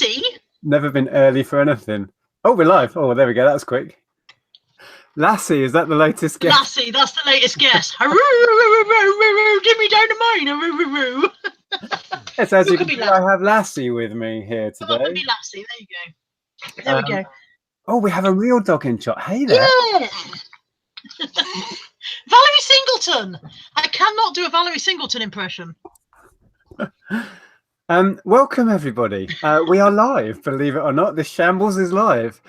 Lassie. Never been early for anything. Oh, we're live. Oh, there we go. That was quick. Lassie, is that the latest guest? Lassie, that's the latest guest. Give me dynamite. Yes, as you can see, I have Lassie with me here today. Come on, be Lassie. There you go. There we go. Oh, we have a real dog in shot. Hey there. Yeah. Valerie Singleton. I cannot do a Valerie Singleton impression. Welcome everybody. We are live, believe it or not. This shambles is live.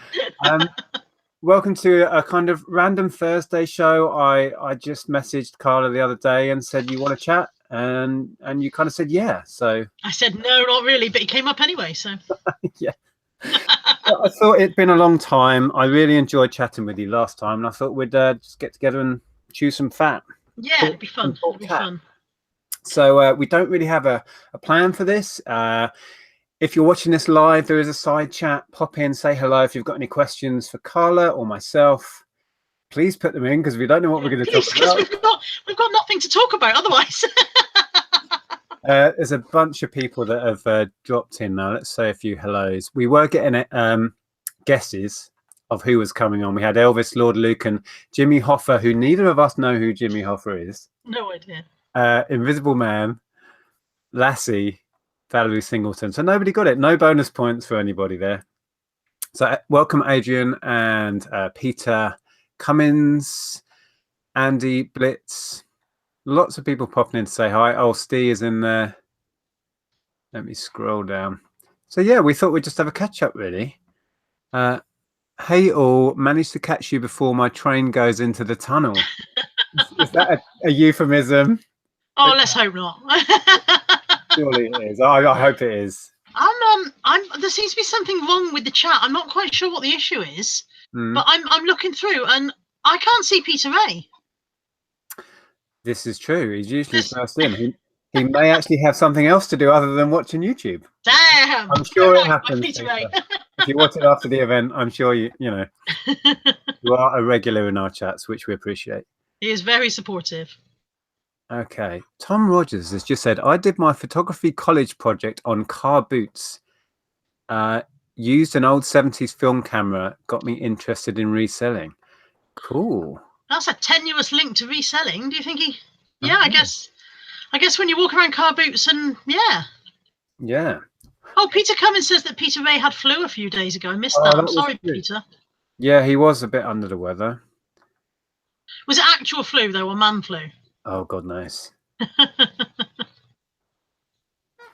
Welcome to a kind of random Thursday show. I just messaged Carla the other day and said, you want to chat? And you kind of said yeah. So I said no, not really, but he came up anyway. So yeah. Well, I thought it'd been a long time. I really enjoyed chatting with you last time, and I thought we'd just get together and chew some fat. Yeah, it'd be fun. It'd be fun. So we don't really have a plan for this. If you're watching this live, there is a side chat. Pop in, say hello. If you've got any questions for Carla or myself, please put them in, because we don't know what we're going to talk about. We've got nothing to talk about otherwise. There's a bunch of people that have dropped in now. Let's say a few hellos. We were getting guesses of who was coming on. We had Elvis, Lord Luke, and Jimmy Hoffa, who neither of us know who Jimmy Hoffa is. No idea. Invisible Man, Lassie, Valerie Singleton. So nobody got it. No bonus points for anybody there. So welcome Adrian and Peter Cummins, Andy Blitz. Lots of people popping in to say hi. Oh, Steve is in there. Let me scroll down. So yeah, we thought we'd just have a catch up really. Hey all, managed to catch you before my train goes into the tunnel. Is that a euphemism? Oh, let's hope not. Surely it is. I hope it is. There seems to be something wrong with the chat. I'm not quite sure what the issue is, but I'm looking through and I can't see Peter Ray. This is true. He's usually first in. He may actually have something else to do other than watching YouTube. Damn! I'm sure it happens. Peter Ray. If you watch it after the event, I'm sure you know you are a regular in our chats, which we appreciate. He is very supportive. Okay, Tom Rogers has just said, I did my photography college project on car boots. Used an old 70s film camera, got me interested in reselling. Cool. That's a tenuous link to reselling. Do you think he? Yeah, I guess when you walk around car boots and yeah. Oh, Peter Cummins says that Peter Ray had flu a few days ago. I missed that. I'm sorry, Peter. Yeah, he was a bit under the weather. Was it actual flu though, or man flu? Oh, God knows.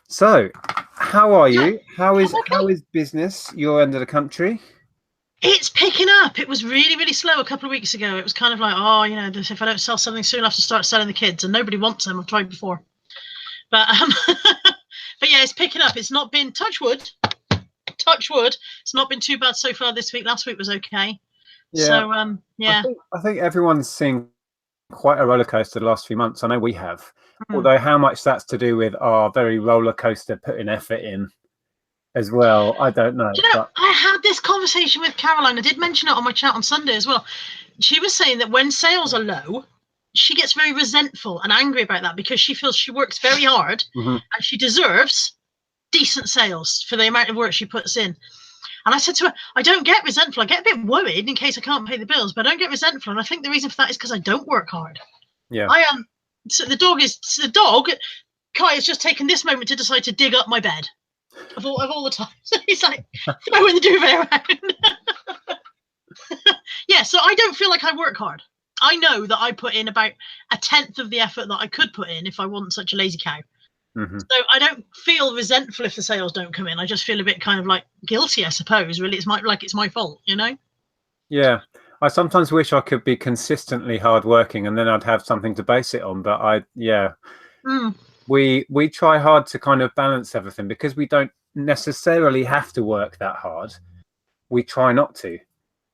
So, how are you? How is business your end of the country? It's picking up. It was really, really slow a couple of weeks ago. It was kind of like, oh, you know, if I don't sell something soon, I have to start selling the kids, and nobody wants them. I've tried before, but but yeah, it's picking up. It's not been touch wood. It's not been too bad so far this week. Last week was okay. Yeah. So yeah, I think everyone's seen quite a roller coaster the last few months. I know we have. Although how much that's to do with our very roller coaster putting effort in as well, I don't know. Do you know, I had this conversation with Caroline. I did mention it on my chat on Sunday as well. She was saying that when sales are low, she gets very resentful and angry about that because she feels she works very hard and she deserves decent sales for the amount of work she puts in. And I said to her, I don't get resentful. I get a bit worried in case I can't pay the bills, but I don't get resentful. And I think the reason for that is because I don't work hard. Yeah. I am. So the dog, Kai has just taken this moment to decide to dig up my bed. Of all the time. So he's like throwing the duvet around. Yeah, so I don't feel like I work hard. I know that I put in about 1/10 of the effort that I could put in if I wasn't such a lazy cow. So I don't feel resentful if the sales don't come in. I just feel a bit kind of like guilty, I suppose. Really, it's my fault, you know? Yeah. I sometimes wish I could be consistently hardworking and then I'd have something to base it on. But we try hard to kind of balance everything because we don't necessarily have to work that hard. We try not to.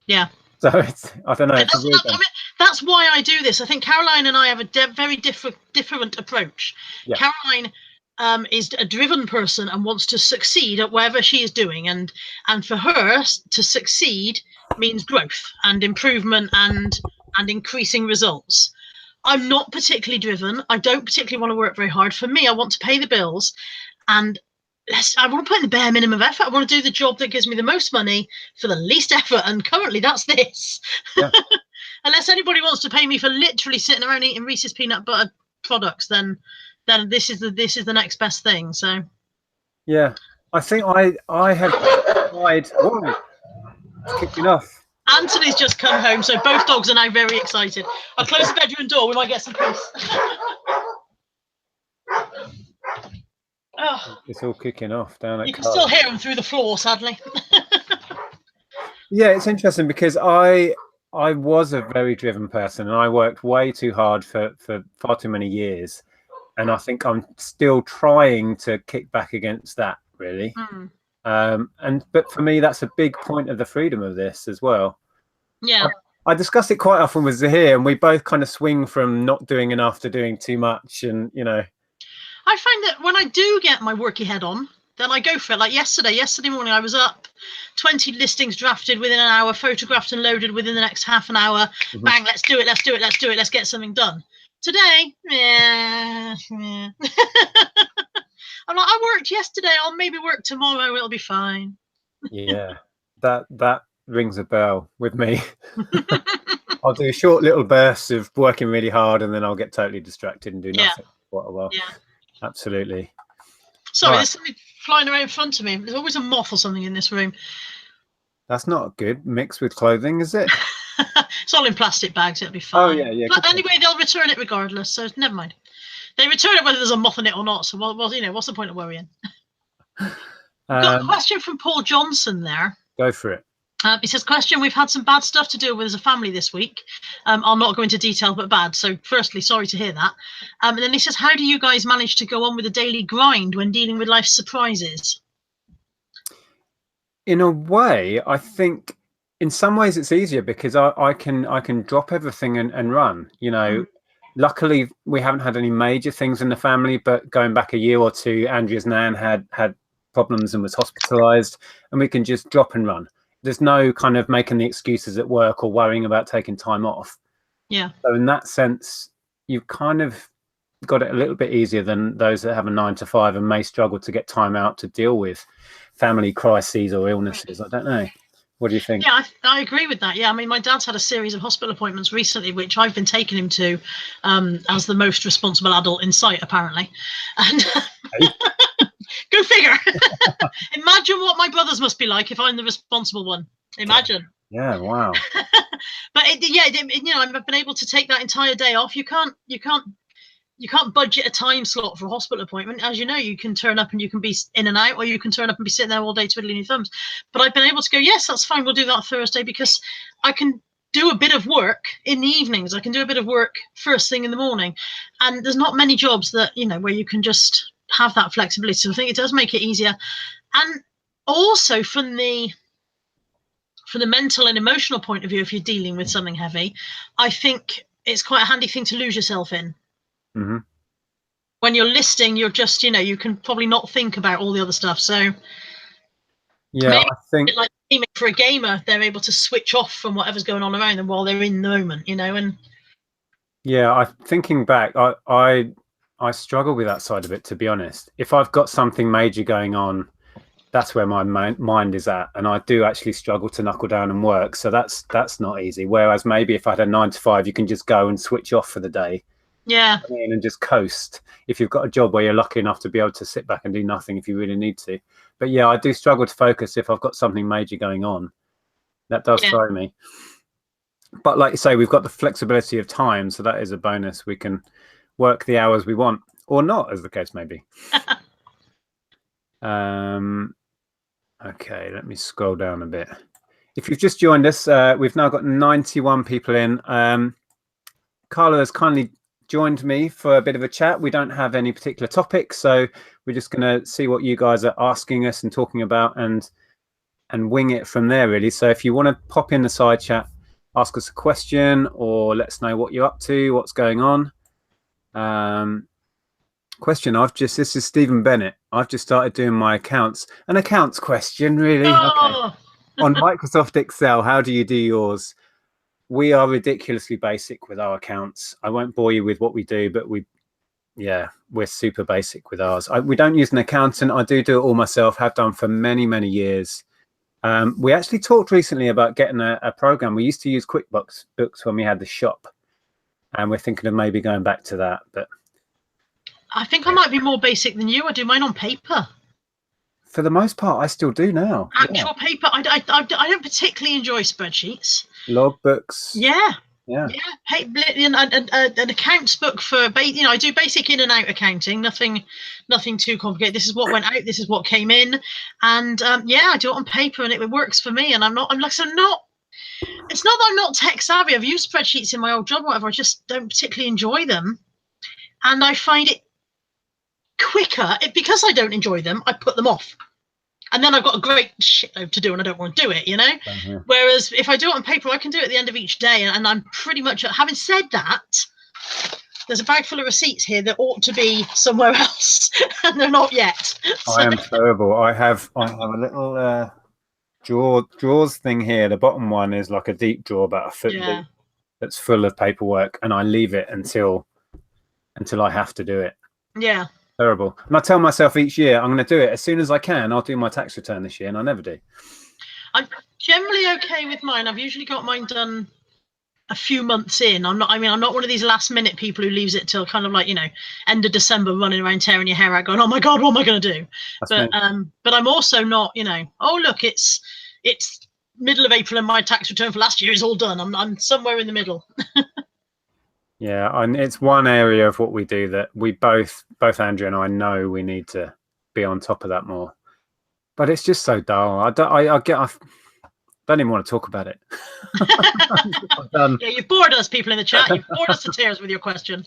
Yeah. So it's, I don't know. That's why I do this. I think Caroline and I have a very different approach. Yeah. Caroline is a driven person and wants to succeed at whatever she is doing, and for her to succeed means growth and improvement and increasing results. I'm not particularly driven. I don't particularly want to work very hard. For me, I want to pay the bills, and I want to put in the bare minimum of effort. I want to do the job that gives me the most money for the least effort, and currently that's this. Yeah. Unless anybody wants to pay me for literally sitting around eating Reese's peanut butter products, then this is the next best thing. So Yeah, I think I have tried. Whoa, it's kicking off. Anthony's just come home, so both dogs are now very excited. I'll close the bedroom door. We might get some peace. Oh, It's all kicking off down at you can Carla. still hear them through the floor, sadly. Yeah, it's interesting because I was a very driven person and I worked way too hard for far too many years, and I think I'm still trying to kick back against that, really. But for me, that's a big point of the freedom of this as well. Yeah. I discuss it quite often with Zahir, and we both kind of swing from not doing enough to doing too much, and I find that when I do get my worky head on, then I go for it. Like yesterday morning, I was up, 20 listings drafted within an hour, photographed and loaded within the next half an hour. Bang, let's do it, let's get something done. Today, yeah. I'm like, I worked yesterday, I'll maybe work tomorrow, it'll be fine. Yeah, that rings a bell with me. I'll do short little bursts of working really hard, and then I'll get totally distracted and do nothing for quite a while. Yeah. Absolutely. Sorry, there's something flying around in front of me. There's always a moth or something in this room. That's not good. Mixed with clothing, is it? It's all in plastic bags. It'll be fine. Oh yeah. But anyway, they'll return it regardless. So never mind. They return it whether there's a moth in it or not. So well, what's the point of worrying? Got a question from Paul Johnson there. Go for it. He says, question, we've had some bad stuff to deal with as a family this week. I'll not go into detail, but bad. So firstly, sorry to hear that. And then he says, how do you guys manage to go on with the daily grind when dealing with life's surprises? In a way, I think in some ways it's easier because I can drop everything and run. Luckily, we haven't had any major things in the family, but going back a year or two, Andrea's nan had problems and was hospitalized, and we can just drop and run. There's no kind of making the excuses at work or worrying about taking time off. Yeah. So in that sense, you've kind of got it a little bit easier than those that have a 9 to 5 and may struggle to get time out to deal with family crises or illnesses. I don't know. What do you think? Yeah, I agree with that. Yeah, I mean, my dad's had a series of hospital appointments recently, which I've been taking him to as the most responsible adult in sight, apparently. And go figure. Imagine what my brothers must be like if I'm the responsible one. Imagine. Yeah, wow. But I've been able to take that entire day off. You can't budget a time slot for a hospital appointment. As you know, you can turn up and you can be in and out, or you can turn up and be sitting there all day twiddling your thumbs. But I've been able to go, yes, that's fine. We'll do that Thursday, because I can do a bit of work in the evenings. I can do a bit of work first thing in the morning. And there's not many jobs that, where you can just have that flexibility. So I think it does make it easier. And also from the mental and emotional point of view, if you're dealing with something heavy, I think it's quite a handy thing to lose yourself in. Mm-hmm. When you're listing, you're just, you can probably not think about all the other stuff. So yeah, I think like for a gamer, they're able to switch off from whatever's going on around them while they're in the moment, and yeah, thinking back, I struggle with that side of it, to be honest. If I've got something major going on, that's where my mind is at, and I do actually struggle to knuckle down and work. So that's not easy. Whereas maybe if I had a 9 to 5, you can just go and switch off for the day. Yeah. And just coast if you've got a job where you're lucky enough to be able to sit back and do nothing if you really need to. But yeah, I do struggle to focus if I've got something major going on. That does throw me. But like you say, we've got the flexibility of time, so that is a bonus. We can work the hours we want, or not, as the case may be. Okay, let me scroll down a bit. If you've just joined us, we've now got 91 people in. Carla has kindly joined me for a bit of a chat. We don't have any particular topics, so we're just going to see what you guys are asking us and talking about, and wing it from there, really. So if you want to pop in the side chat, ask us a question, or let us know what you're up to, what's going on. Question, this is Stephen Bennett. I've just started doing my accounts. An accounts question, really? Oh. Okay. On Microsoft Excel, how do you do yours? We are ridiculously basic with our accounts. I won't bore you with what we do, but we yeah, we're super basic with ours. We don't use an accountant. I do it all myself, have done for many, many years. We actually talked recently about getting a program. We used to use QuickBooks when we had the shop, and we're thinking of maybe going back to that. But I think I might be more basic than you. I do mine on paper. For the most part, I still do now. Actual paper. I don't particularly enjoy spreadsheets. Logbooks. Yeah. Yeah. An accounts book for, I do basic in and out accounting. Nothing too complicated. This is what went out. This is what came in, and I do it on paper, and it works for me. And it's not that I'm not tech savvy. I've used spreadsheets in my old job, whatever. I just don't particularly enjoy them, and I find it quicker because I don't enjoy them. I put them off. And then I've got a great shitload to do and I don't want to do it, Whereas if I do it on paper, I can do it at the end of each day. And I'm pretty much, having said that, there's a bag full of receipts here that ought to be somewhere else and they're not yet. So. I am terrible. I have a little drawers thing here. The bottom one is like a deep drawer, about a foot deep, that's full of paperwork, and I leave it until I have to do it. Yeah. Terrible. And I tell myself each year I'm going to do it as soon as I can. I'll do my tax return this year, and I never do. I'm generally okay with mine. I've usually got mine done a few months in. I'm not one of these last minute people who leaves it till kind of like, end of December running around tearing your hair out going, oh my God, what am I going to do? But I'm also not, oh look, it's middle of April and my tax return for last year is all done. I'm somewhere in the middle. Yeah, and it's one area of what we do that we both Andrew and I know we need to be on top of that more. But it's just so dull. I don't even want to talk about it. Yeah, you've bored us, people in the chat. You've bored us to tears with your question.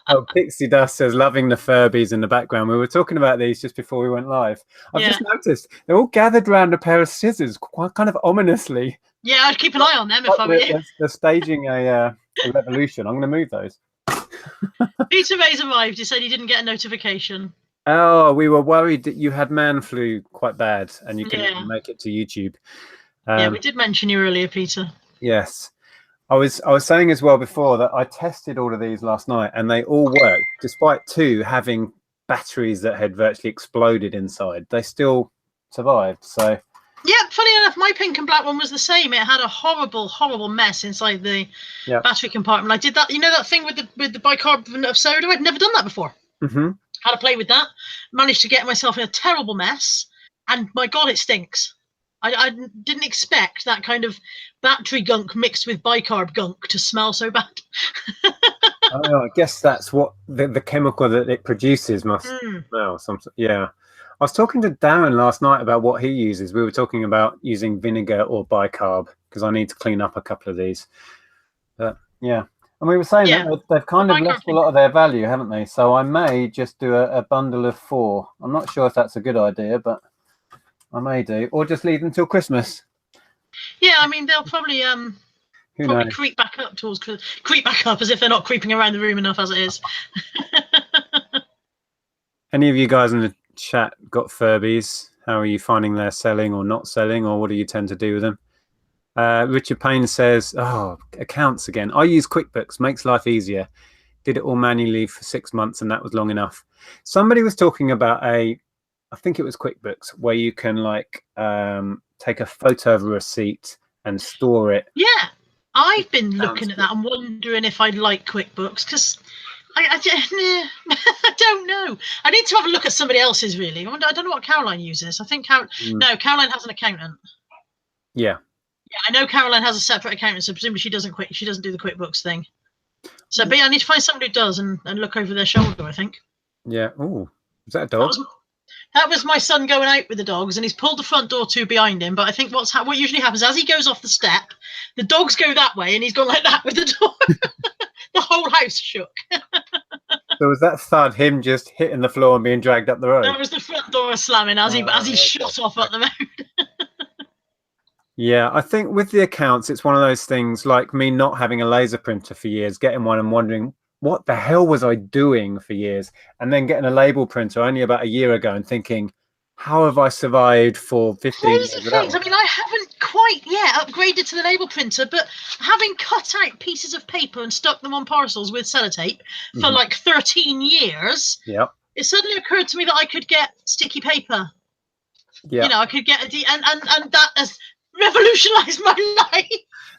Oh, Pixie Dust says, loving the Furbies in the background. We were talking about these just before we went live. I've just noticed they're all gathered around a pair of scissors, quite kind of ominously. Yeah, I'd keep an eye on them if I were you. They're staging a revolution. I'm going to move those. Peter Ray's arrived. He said he didn't get a notification. Oh, we were worried that you had man flu quite bad and you couldn't make it to YouTube. Yeah, we did mention you earlier, Peter. Yes. I was saying as well before that I tested all of these last night and they all worked, despite two having batteries that had virtually exploded inside. They still survived. So yeah, funny enough, my pink and black one was the same. It had a horrible, horrible mess inside the battery compartment. I did that, that thing with the bicarbonate of soda. I'd never done that before. Mm-hmm. Had to play with that. Managed to get myself in a terrible mess, and my God, it stinks. I didn't expect that kind of battery gunk mixed with bicarb gunk to smell so bad. I guess that's what the chemical that it produces must smell. Yeah. I was talking to Darren last night about what he uses. We were talking about using vinegar or bicarb because I need to clean up a couple of these. But yeah. And we were saying that they've kind of lost a lot of their value, haven't they? So I may just do a bundle of 4. I'm not sure if that's a good idea, but I may do. Or just leave them till Christmas. Yeah, I mean, they'll probably creep back up as if they're not creeping around the room enough as it is. Any of you guys in the chat got Furbies? How are you finding their selling or not selling, or what do you tend to do with them? Richard Payne says, accounts again. I use QuickBooks, makes life easier. Did it all manually for 6 months and that was long enough. Somebody was talking about I think it was QuickBooks, where you can take a photo of a receipt and store it. Yeah, I've been looking at that and wondering if I'd like QuickBooks because I don't know. I need to have a look at somebody else's really. I don't know what Caroline uses. I think Caroline has an accountant. Yeah. Yeah, I know Caroline has a separate accountant, so presumably she doesn't do the QuickBooks thing. So, but I need to find somebody who does and look over their shoulder, I think. Yeah. Oh, is that a dog? That was my son going out with the dogs, and he's pulled the front door to behind him. But I think what usually happens as he goes off the step, the dogs go that way, and he's gone like that with the door. The whole house shook. So was that thud him just hitting the floor and being dragged up the road? That was the front door slamming as he shot off up the road. Yeah, I think with the accounts, it's one of those things like me not having a laser printer for years, getting one and wondering, what the hell was I doing for years? And then getting a label printer only about a year ago and thinking, how have I survived for 15 years? I mean, I haven't quite upgraded to the label printer, but having cut out pieces of paper and stuck them on parcels with sellotape for like 13 years, it suddenly occurred to me that I could get sticky paper. You know, I could get and that has revolutionized my life.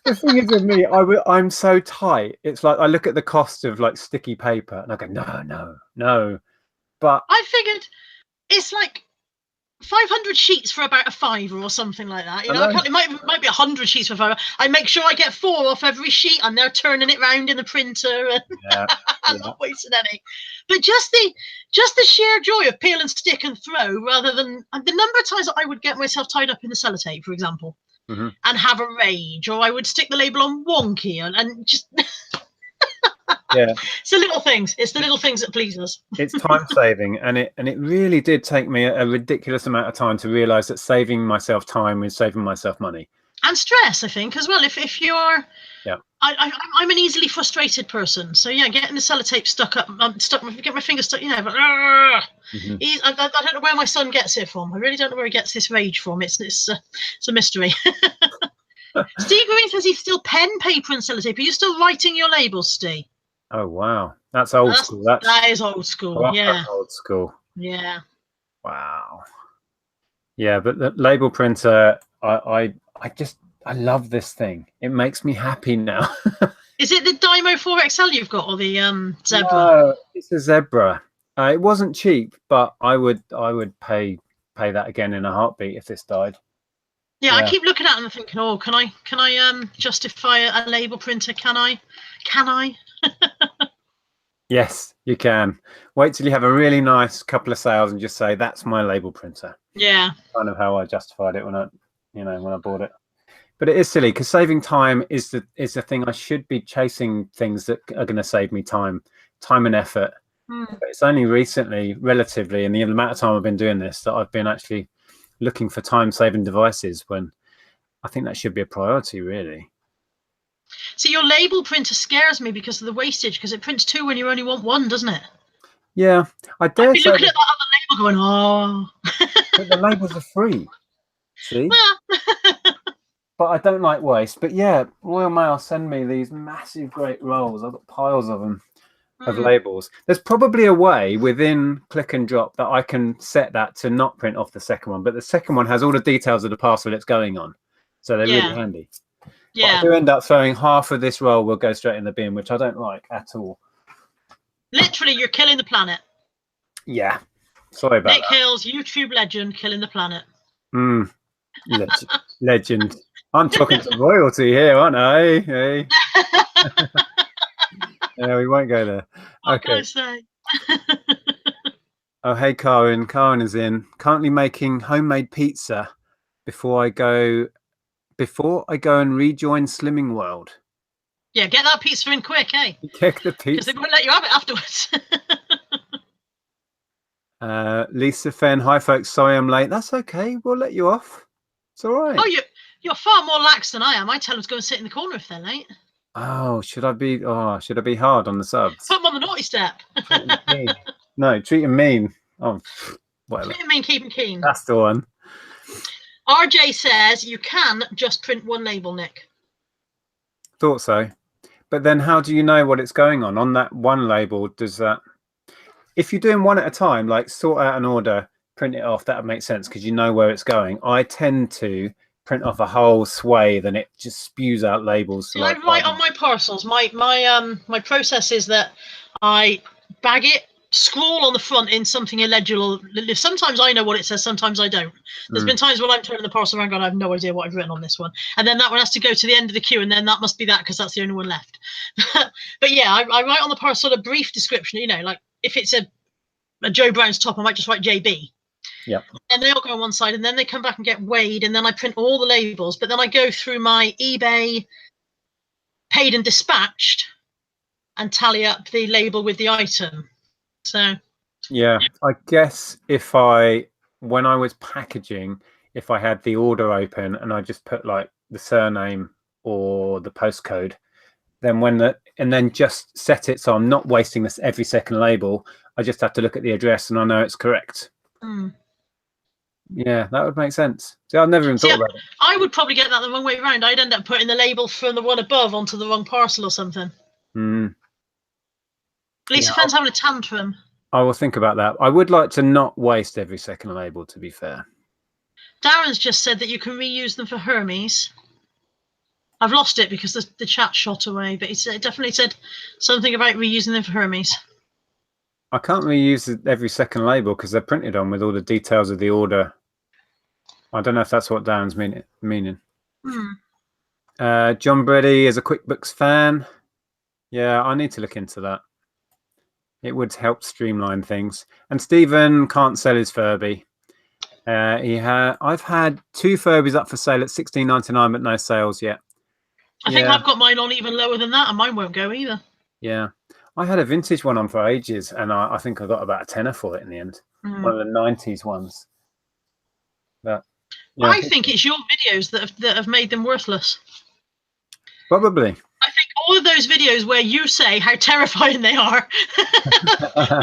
The thing is with me, I'm so tight. It's like I look at the cost of like sticky paper and I go, no. But I figured it's like 500 sheets for about a £5 or something like that. You know, it might be 100 sheets for £5. I make sure I get 4 off every sheet. I'm there turning it round in the printer and I'm not wasting any. But just the sheer joy of peel and stick and throw, rather than the number of times that I would get myself tied up in the sellotape, for example, and have a rage, or I would stick the label on wonky and just. It's the little things. It's the little things that please us. It's time saving, and it really did take me a ridiculous amount of time to realize that saving myself time is saving myself money and stress, I think, as well. If you're I'm an easily frustrated person, so getting the sellotape stuck up, get my fingers stuck, but I don't know where my son gets it from. I really don't know where he gets this rage from. It's a mystery. Steve Green says he's still pen, paper and sellotape. Are you still writing your labels, Steve? Oh wow, that's old school. That is old school. Old school. Yeah. Wow. Yeah, but the label printer, I love this thing. It makes me happy now. Is it the Dymo 4XL you've got, or the Zebra? No, it's a Zebra. It wasn't cheap, but I would pay that again in a heartbeat if this died. Yeah, I keep looking at them and thinking, oh, can I justify a label printer? Can I? Yes, you can. Wait till you have a really nice couple of sales and just say, that's my label printer. Yeah. Kind of how I justified it when I bought it. But it is silly, because saving time is the thing. I should be chasing things that are going to save me time and effort. But it's only recently, relatively, in the amount of time I've been doing this, that I've been actually looking for time-saving devices, when I think that should be a priority, really. See, your label printer scares me because of the wastage, because it prints 2 when you only want 1, doesn't it? Yeah, I'd be looking at that other label going, oh. But the labels are free. See? Well. But I don't like waste. But yeah, Royal Mail send me these massive, great rolls. I've got piles of them, of labels. There's probably a way within Click and Drop that I can set that to not print off the second one. But the second one has all the details of the parcel it's going on. So they're really handy. Yeah. But I do end up throwing half of this roll will go straight in the bin, which I don't like at all. Literally, you're killing the planet. Yeah. Sorry about Nick Hill's YouTube legend, killing the planet. Legend. I'm talking to royalty here, aren't I? Hey. Yeah, we won't go there. What can I say? Oh, hey, Karen. Karen is in. Currently making homemade pizza before I go and rejoin Slimming World. Yeah, get that pizza in quick, eh? Get the pizza. Because they won't let you have it afterwards. Lisa Fenn, hi folks, sorry I'm late. That's okay, we'll let you off. It's all right. Oh, you're far more lax than I am. I tell them to go and sit in the corner if they're late. Oh, should I be hard on the subs? Put them on the naughty step. No, treat them mean. Oh, whatever. Treat them mean, keep them keen. That's the one. RJ says you can just print 1 label, Nick. Thought so. But then how do you know what it's going on? On that 1 label, does that... If you're doing 1 at a time, like sort out an order, print it off, that would make sense because you know where it's going. I tend to print off a whole swathe and it just spews out labels. So like right on my parcels, my process is that I bag it, scroll on the front in something illegible. Sometimes I know what it says, sometimes I don't. There's been times when I'm turning the parcel around and I have no idea what I've written on this one. And then that one has to go to the end of the queue, and then that must be that because that's the only one left. But yeah, I write on the parcel a brief description, like if it's a Joe Brown's top, I might just write JB. Yeah. And they all go on one side, and then they come back and get weighed, and then I print all the labels. But then I go through my eBay paid and dispatched and tally up the label with the item. So yeah, I guess when I was packaging, if I had the order open and I just put like the surname or the postcode, then just set it so I'm not wasting this every second label. I just have to look at the address and I know it's correct. Yeah, that would make sense. See, I've never even See, thought about it. I would probably get that the wrong way around. I'd end up putting the label from the one above onto the wrong parcel or something. Mm. Lisa Fenn's having a tantrum. I will think about that. I would like to not waste every second label, to be fair. Darren's just said that you can reuse them for Hermes. I've lost it because the chat shot away, but it definitely said something about reusing them for Hermes. I can't reuse every second label because they're printed on with all the details of the order. I don't know if that's what Darren's meaning. John Brady is a QuickBooks fan. Yeah, I need to look into that. It would help streamline things. And Stephen can't sell his Furby. I've had 2 Furbies up for sale at $16.99, but no sales yet. I think I've got mine on even lower than that, and mine won't go either. Yeah, I had a vintage one on for ages, and I think I got about a tenner for it in the end. One of the 90s ones. But yeah, I think it's your videos that have made them worthless. Probably. I think all of those videos where you say how terrifying they are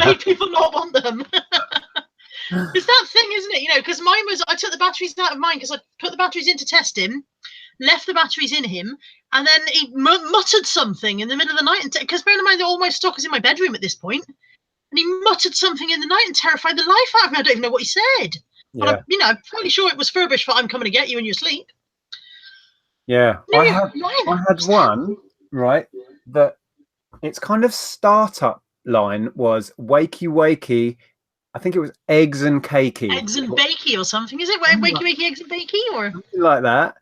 made people not want them. It's that thing, isn't it? You know, because mine was, I took the batteries out of mine because I put the batteries in to test him, left the batteries in him, and then he muttered something in the middle of the night. Because bear in mind, all my stock is in my bedroom at this point, and he muttered something in the night and terrified the life out of me. I don't even know what he said. Yeah. But I'm pretty sure it was Furbish, but I'm coming to get you in your sleep. Yeah, I had one, right, that its kind of startup line was wakey wakey. I think it was eggs and cakey. Eggs and bakey or something. Is it wakey wakey eggs and bakey or something like that?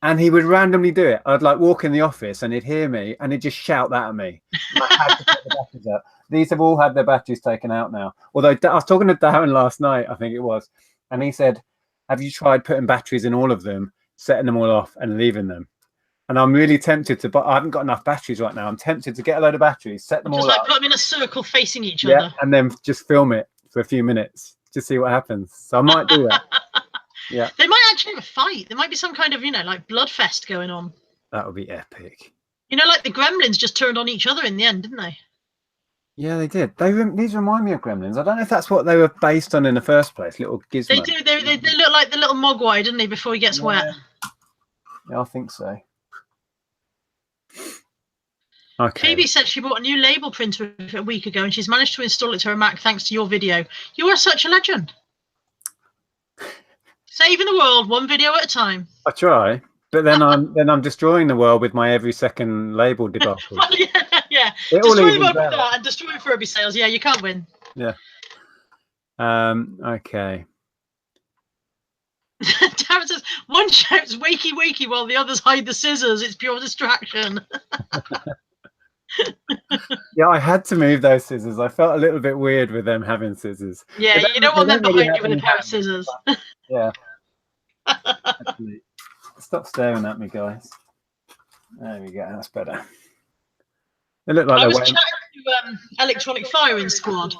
And he would randomly do it. I'd like walk in the office and he'd hear me and he'd just shout that at me. I had to put the batteries out. These have all had their batteries taken out now. Although I was talking to Darren last night, I think it was, and he said, "Have you tried putting batteries in all of them, setting them all off and leaving them?" And I'm really tempted to, but I haven't got enough batteries right now. I'm tempted to get a load of batteries, set them all up. Just like put them in a circle facing each other. And then just film it for a few minutes to see what happens. So I might do that. Yeah. They might actually have a fight. There might be some kind of, like bloodfest going on. That would be epic. Like the Gremlins just turned on each other in the end, didn't they? Yeah, they did. These remind me of Gremlins. I don't know if that's what they were based on in the first place. Little gizmos. They do. They look like the little Mogwai, didn't they, before he gets wet? Yeah, I think so. Okay. Phoebe said she bought a new label printer a week ago and she's managed to install it to her Mac thanks to your video. You are such a legend. Saving the world one video at a time. I try, but then I'm destroying the world with my every second label debacle. Well, yeah. Destroy the world with that and destroy Furby sales. Yeah, you can't win. Yeah. Okay. Darren says one shouts wakey wakey while the others hide the scissors. It's pure distraction. Yeah, I had to move those scissors. I felt a little bit weird with them having scissors. Yeah, you don't want them behind you with a pair of scissors. Yeah. Actually, stop staring at me, guys. There we go. That's better. They look like I was chatting to Electronic Firing Squad.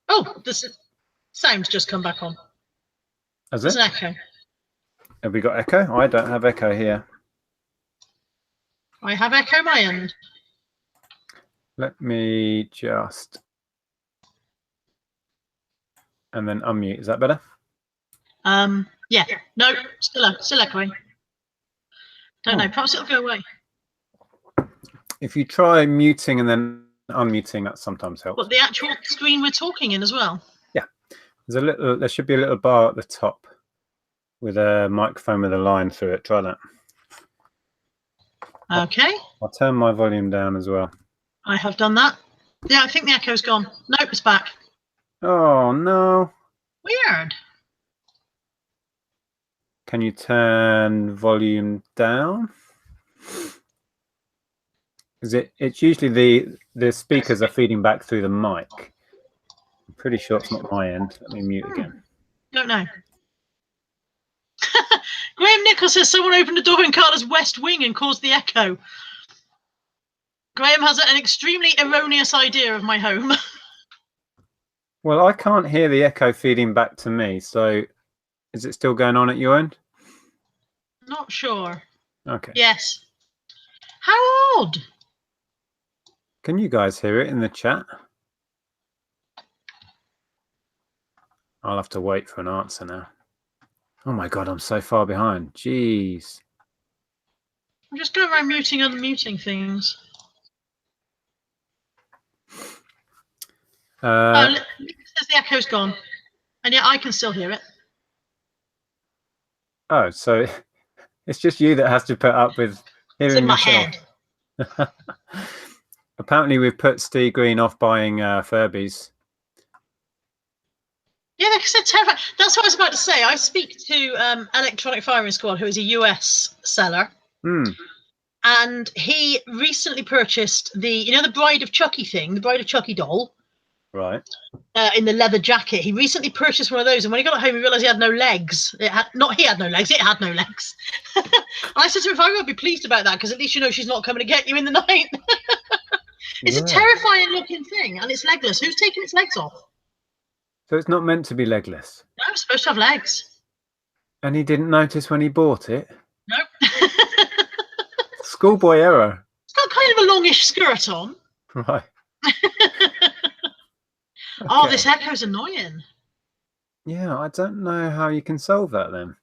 Oh, the sound's just come back on. Has There's it? an echo. Have we got echo? I don't have echo here. I have echo my end. Let me just... And then unmute. Is that better? Yeah. No, still echoing. Don't know. Perhaps it'll go away. If you try muting and then unmuting, that sometimes helps. But the actual screen we're talking in as well. Yeah. There should be a little bar at the top with a microphone with a line through it. Try that. Okay. I'll turn my volume down as well. I have done that. Yeah, I think the echo's gone. Nope, it's back. Oh, no. Weird. Can you turn volume down? It's usually the speakers are feeding back through the mic. I'm pretty sure it's not my end. Let me mute again. Don't know. Graham Nichols says someone opened the door in Carla's west wing and caused the echo. Graham has an extremely erroneous idea of my home. Well, I can't hear the echo feeding back to me, so is it still going on at your end? Not sure. Okay. Yes. How odd. Can you guys hear it in the chat? I'll have to wait for an answer now. Oh my God, I'm so far behind. Jeez. I'm just going around muting and unmuting things. Oh, it says the echo's gone. And yet I can still hear it. Oh, so it's just you that has to put up with It's in hearing my yourself. head. Apparently, we've put Steve Green off buying Furbies. Yeah, they're terrifying. That's what I was about to say. I speak to Electronic Firing Squad, who is a US seller. And he recently purchased the Bride of Chucky thing, the Bride of Chucky doll. Right. In the leather jacket. He recently purchased one of those, and when he got home, he realized he had no legs. It had no legs. And I said to him, if I would be pleased about that, because at least you know she's not coming to get you in the night. It's a terrifying looking thing, and it's legless. Who's taking its legs off? So it's not meant to be legless. No, it's supposed to have legs. And he didn't notice when he bought it? No. Schoolboy error. It's got kind of a longish skirt on. Right. Oh, this echo's annoying. Yeah, I don't know how you can solve that then.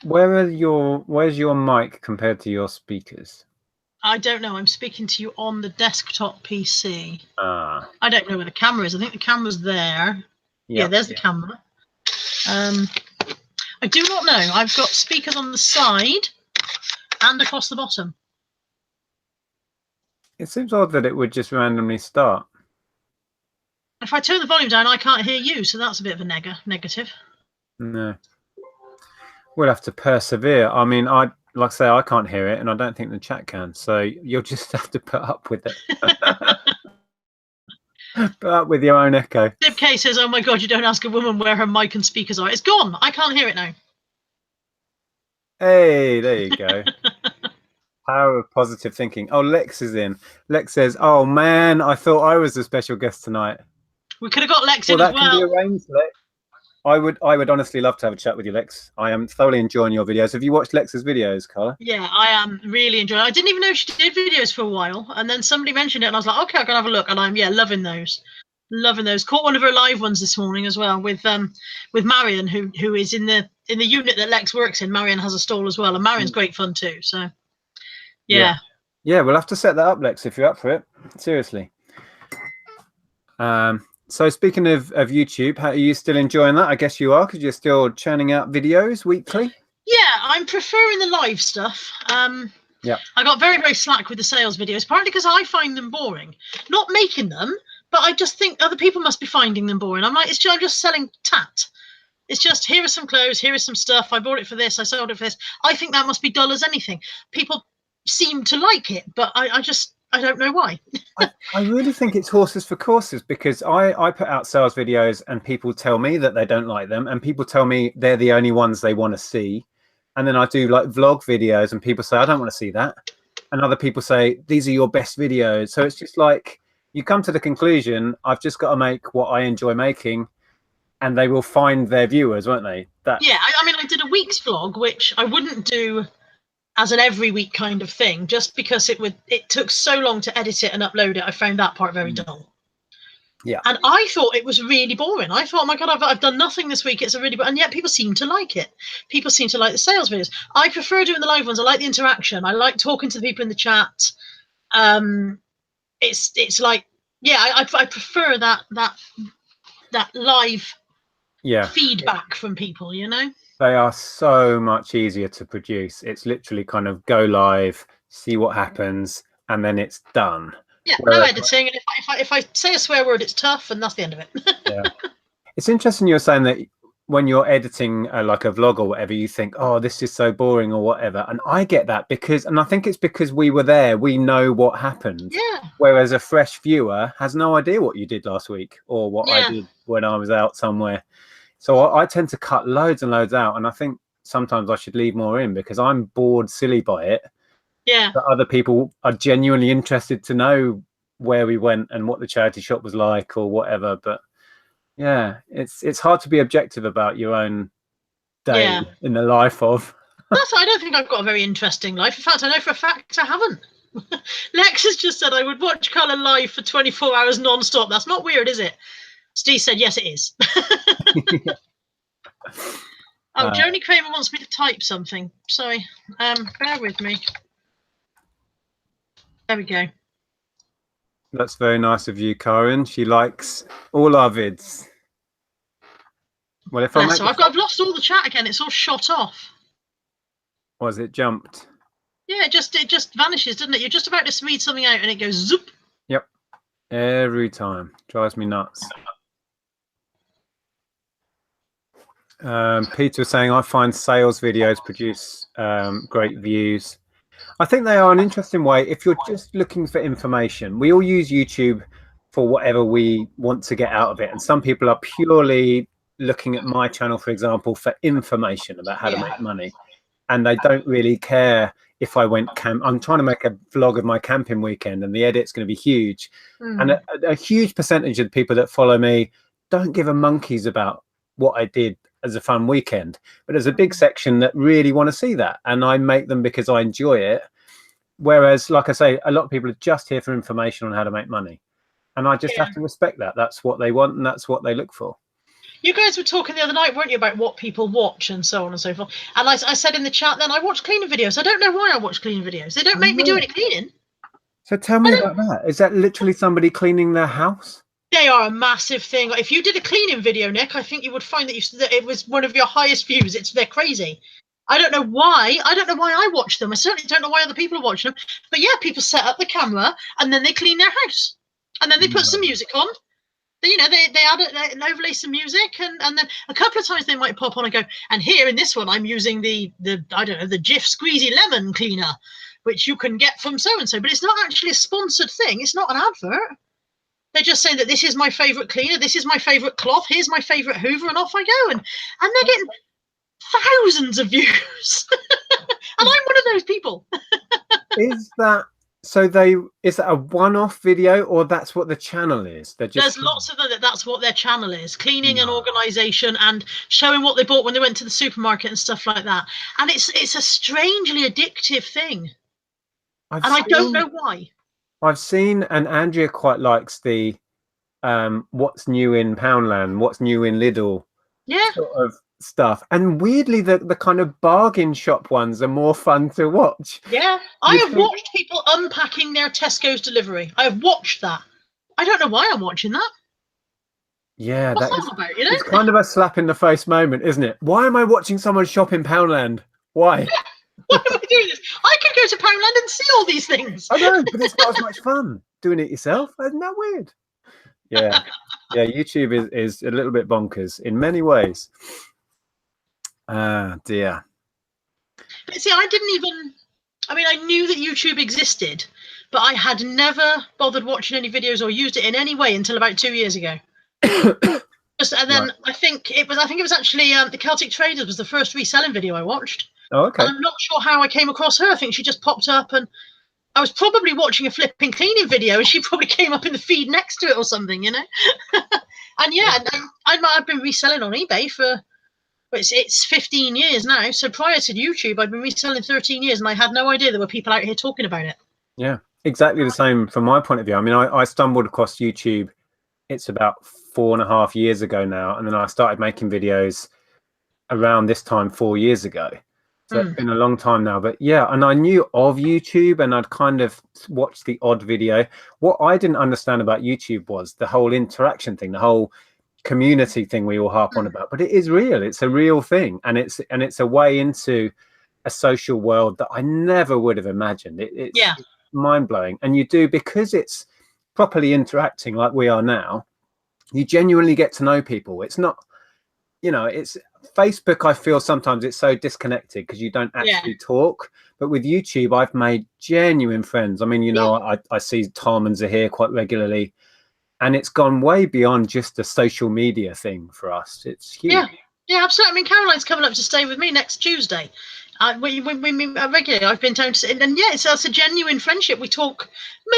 Where's your mic compared to your speakers? I don't know. I'm speaking to you on the desktop PC. Ah. I don't know where the camera is. I think the camera's there. Yeah, there's the camera. I do not know. I've got speakers on the side and across the bottom. It seems odd that it would just randomly start. If I turn the volume down, I can't hear you, so that's a bit of a negative. No. We'll have to persevere. I mean, like I say, I can't hear it, and I don't think the chat can. So you'll just have to put up with it. Put up with your own echo. Dib K says, "Oh my God, you don't ask a woman where her mic and speakers are. It's gone. I can't hear it now." Hey, there you go. Power of positive thinking. Oh, Lex is in. Lex says, "Oh man, I thought I was the special guest tonight." We could have got Lex in as well. That can be arranged, Lex. I would honestly love to have a chat with you, Lex. I am thoroughly enjoying your videos. Have you watched Lex's videos, Carla? Yeah, I am really enjoying it. I didn't even know she did videos for a while, and then somebody mentioned it, and I was like, okay, I'm gonna have a look, and I'm loving those. Loving those. Caught one of her live ones this morning as well with Marion, who is in the unit that Lex works in. Marion has a stall as well, and Marion's great fun too. So yeah, we'll have to set that up, Lex, if you're up for it. Seriously. So speaking of YouTube, are you still enjoying that? I guess you are, because you're still churning out videos weekly. Yeah, I'm preferring the live stuff. Yeah, I got very, very slack with the sales videos, partly because I find them boring. Not making them, but I just think other people must be finding them boring. I'm like, I'm just selling tat. It's just, here are some clothes, here is some stuff. I bought it for this, I sold it for this. I think that must be dull as anything. People seem to like it, but I don't know why. I really think it's horses for courses, because I put out sales videos and people tell me that they don't like them, and people tell me they're the only ones they want to see. And then I do like vlog videos and people say, I don't want to see that. And other people say, these are your best videos. So it's just like, you come to the conclusion, I've just got to make what I enjoy making, and they will find their viewers, won't they? Yeah, I mean, I did a week's vlog, which I wouldn't do as an every week kind of thing, just because it took so long to edit it and upload it. I found that part very dull. Yeah. And I thought it was really boring. I thought, oh my God, I've done nothing this week. It's and yet people seem to like it. People seem to like the sales videos. I prefer doing the live ones. I like the interaction. I like talking to the people in the chat. It's like, yeah, I prefer that live feedback from people, you know? They are so much easier to produce. It's literally kind of go live, see what happens, and then it's done. Yeah, no editing. And if I say a swear word, it's tough, and that's the end of it. Yeah, it's interesting you're saying that when you're editing like a vlog or whatever, you think, oh, this is so boring or whatever. And I get that, and I think it's because we were there. We know what happened. Yeah. Whereas a fresh viewer has no idea what you did last week or what I did when I was out somewhere. So I tend to cut loads and loads out, and I think sometimes I should leave more in because I'm bored silly by it. Yeah. But other people are genuinely interested to know where we went and what the charity shop was like or whatever. But yeah, it's hard to be objective about your own day in the life of. I don't think I've got a very interesting life. In fact, I know for a fact I haven't. Lex has just said I would watch Carla live for 24 hours non-stop. That's not weird, is it? Steve said, yes, it is. Oh, Joni Kramer wants me to type something. Sorry. Bear with me. There we go. That's very nice of you, Karen. She likes all our vids. Well, if I've lost all the chat again. It's all shot off. Was it jumped? Yeah, it just vanishes, doesn't it? You're just about to read something out and it goes zoop. Yep. Every time. Drives me nuts. Peter was saying, I find sales videos produce great views. I think they are an interesting way if you're just looking for information. We all use YouTube for whatever we want to get out of it. And some people are purely looking at my channel, for example, for information about how to make money. And they don't really care if I went I'm trying to make a vlog of my camping weekend and the edit's going to be huge. And a huge percentage of the people that follow me don't give a monkeys about what I did as a fun weekend. But there's a big section that really want to see that. And I make them because I enjoy it. Whereas, like I say, a lot of people are just here for information on how to make money. And I just have to respect that. That's what they want and that's what they look for. You guys were talking the other night, weren't you, about what people watch and so on and so forth. And I said in the chat then, I watch cleaning videos. I don't know why I watch cleaning videos. They don't make me do any cleaning. So tell me about that. Is that literally somebody cleaning their house? They are a massive thing. If you did a cleaning video, Nick, I think you would find that it was one of your highest views. They're crazy. I don't know why. I don't know why I watch them. I certainly don't know why other people are watching them. But yeah, people set up the camera and then they clean their house. And then they put some music on. You know, they overlay some music and then a couple of times they might pop on and go, and here in this one I'm using the I don't know, the Jif Squeezy Lemon Cleaner, which you can get from so-and-so. But it's not actually a sponsored thing. It's not an advert. They're just saying that this is my favourite cleaner, this is my favourite cloth, here's my favourite Hoover, and off I go. And they're getting thousands of views. And I'm one of those people. Is that a one-off video, or that's what the channel is? There's lots of them that's what their channel is, cleaning and organisation and showing what they bought when they went to the supermarket and stuff like that. And it's a strangely addictive thing. I don't know why. I've seen, and Andrea quite likes the what's new in Poundland, what's new in Lidl, sort of stuff. And weirdly, the kind of bargain shop ones are more fun to watch. Yeah, I have watched people unpacking their Tesco's delivery. I have watched that. I don't know why I'm watching that. Yeah, what's that about, you know? It's kind of a slap in the face moment, isn't it? Why am I watching someone shop in Poundland? Why? Why am I doing this? I could go to Poundland and see all these things. I know, but it's not as much fun doing it yourself. Isn't that weird? Yeah. Yeah, YouTube is a little bit bonkers in many ways. Dear. But see, I knew that YouTube existed, but I had never bothered watching any videos or used it in any way until about 2 years ago. And then I think it was actually the Celtic Traders was the first reselling video I watched. Oh, okay. And I'm not sure how I came across her. I think she just popped up, and I was probably watching a flipping cleaning video, and she probably came up in the feed next to it or something, you know. And yeah, I've been reselling on eBay for it's 15 years now. So prior to YouTube, I'd been reselling 13 years, and I had no idea there were people out here talking about it. Yeah, exactly the same from my point of view. I mean, I stumbled across YouTube. It's about 4.5 years ago now, and then I started making videos around this time 4 years ago. So it's been a long time now. But yeah, and I knew of YouTube, and I'd kind of watched the odd video. What I didn't understand about YouTube was the whole interaction thing, the whole community thing we all harp on about. But it is real. It's a real thing, and it's a way into a social world that I never would have imagined. It's mind-blowing. And you do, because it's properly interacting like we are now, you genuinely get to know people. It's not, you know, it's Facebook. I feel sometimes it's so disconnected because you don't actually talk. But with YouTube, I've made genuine friends. I mean, you know, I see Tom and Zahir quite regularly, and it's gone way beyond just a social media thing for us. It's huge. Yeah, absolutely. I mean, Caroline's coming up to stay with me next Tuesday. We meet regularly. I've been down to, and yeah, it's a genuine friendship. We talk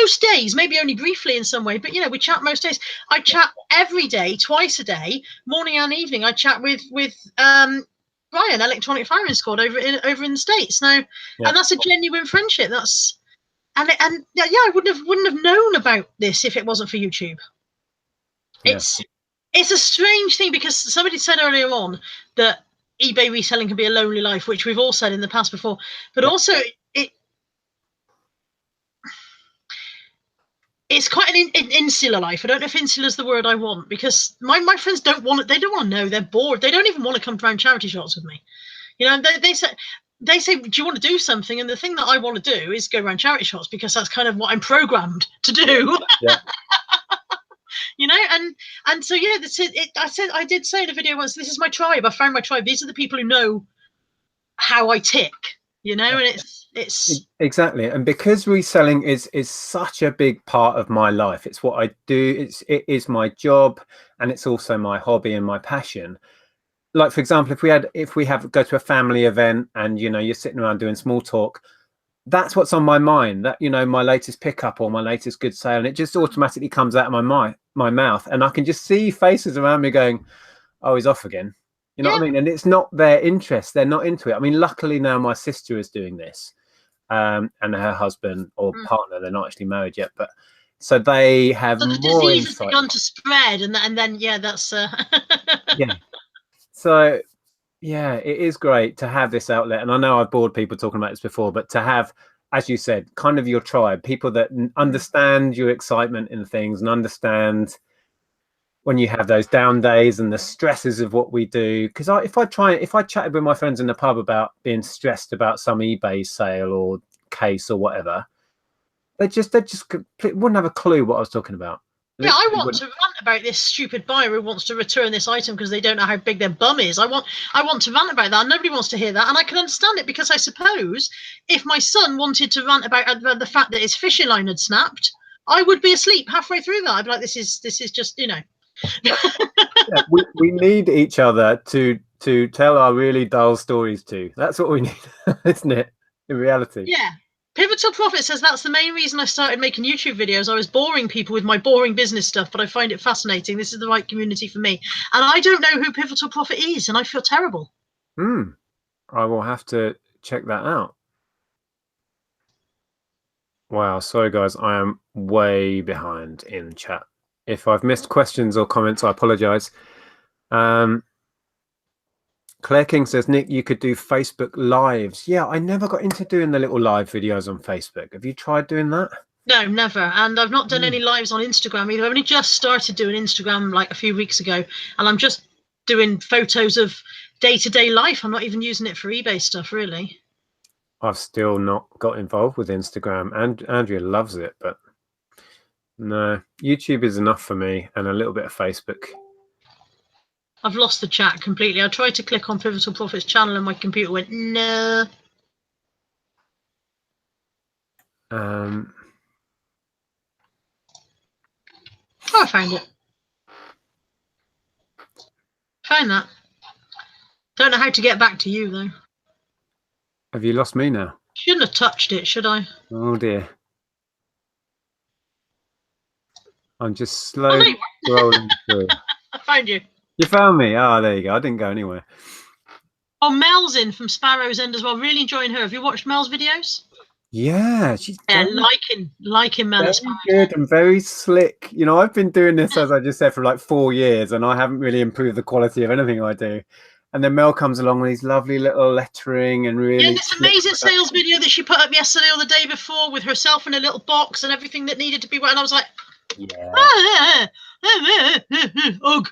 most days, maybe only briefly in some way, but you know, we chat most days. I chat every day, twice a day, morning and evening. I chat with Ryan, Electronic Firing Squad over in the States now, and that's a genuine friendship. That's and I wouldn't have known about this if it wasn't for YouTube. It's a strange thing, because somebody said earlier on that eBay reselling can be a lonely life, which we've all said in the past before, but also it's quite an insular life. I don't know if insular is the word I want, because my friends don't want it. They don't want to know. They're bored. They don't even want to come around charity shots with me. You know, they say, do you want to do something? And the thing that I want to do is go around charity shots, because that's kind of what I'm programmed to do. Yeah. You know, and so yeah, I did say in a video once, this is my tribe. I found my tribe. These are the people who know how I tick. You know, and it's exactly. And because reselling is such a big part of my life, it's what I do. It is my job, and it's also my hobby and my passion. Like, for example, if we go to a family event and, you know, you're sitting around doing small talk, that's what's on my mind, that, you know, my latest pickup or my latest good sale, and it just automatically comes out of my mouth, and I can just see faces around me going, oh, he's off again. You know what I mean? And it's not their interest. They're not into it. I mean, luckily now my sister is doing this, and her husband or partner, they're not actually married yet, but so they have the more disease has insight. begun to spread, and then yeah, that's yeah. So yeah, it is great to have this outlet. And I know I've bored people talking about this before, but to have, as you said, kind of your tribe, people that understand your excitement in things and understand when you have those down days and the stresses of what we do. Because if I chatted with my friends in the pub about being stressed about some eBay sale or case or whatever, they just wouldn't have a clue what I was talking about. Yeah, I want to rant about this stupid buyer who wants to return this item because they don't know how big their bum is. I want to rant about that. Nobody wants to hear that, and I can understand it, because I suppose if my son wanted to rant about the fact that his fishing line had snapped, I would be asleep halfway through that. I'd be like, this is just, you know. Yeah, we need each other to tell our really dull stories to. That's what we need, isn't it? In reality. Yeah. Pivotal Profit says that's the main reason I started making YouTube videos. I was boring people with my boring business stuff, but I find it fascinating. This is the right community for me. And I don't know who Pivotal Profit is, and I feel terrible. I will have to check that out. Wow, sorry guys, I am way behind in chat. If I've missed questions or comments, I apologize. Claire King says, Nick, you could do Facebook Lives. Yeah, I never got into doing the little live videos on Facebook. Have you tried doing that? No, never. And I've not done any lives on Instagram either. I've only just started doing Instagram like a few weeks ago, and I'm just doing photos of day-to-day life. I'm not even using it for eBay stuff, really. I've still not got involved with Instagram, and Andrea loves it, but no, YouTube is enough for me, and a little bit of Facebook. I've lost the chat completely. I tried to click on Pivotal Profits channel and my computer went, no. Oh, I found it. Found that. Don't know how to get back to you, though. Have you lost me now? Shouldn't have touched it, should I? Oh, dear. I'm just slowly scrolling through. I found you. You found me? Oh, there you go. I didn't go anywhere. Oh, Mel's in from Sparrow's End as well. Really enjoying her. Have you watched Mel's videos? Yeah, she's liking Mel. Very good and very slick. You know, I've been doing this, as I just said, for like 4 years, and I haven't really improved the quality of anything I do. And then Mel comes along with these lovely little lettering and really. Yeah, this amazing sales video that she put up yesterday or the day before with herself in a little box and everything that needed to be. And I was like, yeah. Ugh.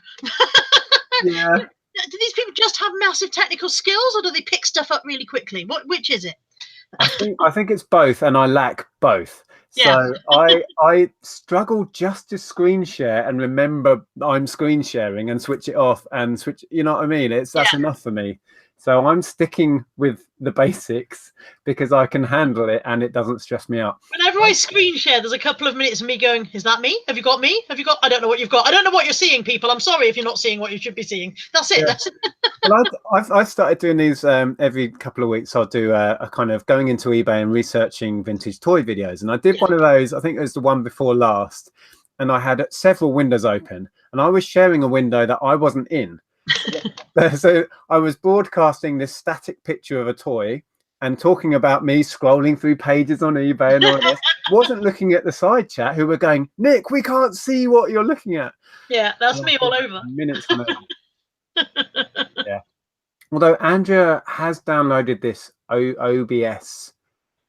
Yeah. Do these people just have massive technical skills, or do they pick stuff up really quickly? Which is it? I think it's both, and I lack both. Yeah. So I struggle just to screen share and remember I'm screen sharing and switch it off and switch. You know what I mean? That's enough for me. So I'm sticking with the basics because I can handle it and it doesn't stress me out. Whenever I screen share, there's a couple of minutes of me going, is that me? Have you got me? Have you got? I don't know what you've got. I don't know what you're seeing, people. I'm sorry if you're not seeing what you should be seeing. That's it. Yeah. That's it. Well, I've started doing these every couple of weeks. I'll do a kind of going into eBay and researching vintage toy videos. And I did one of those, I think it was the one before last. And I had several windows open. And I was sharing a window that I wasn't in. So I was broadcasting this static picture of a toy and talking about me scrolling through pages on eBay and all of this. Wasn't looking at the side chat who were going, Nick, we can't see what you're looking at. Yeah, that's me all over. Minutes. Yeah. Although Andrea has downloaded this OBS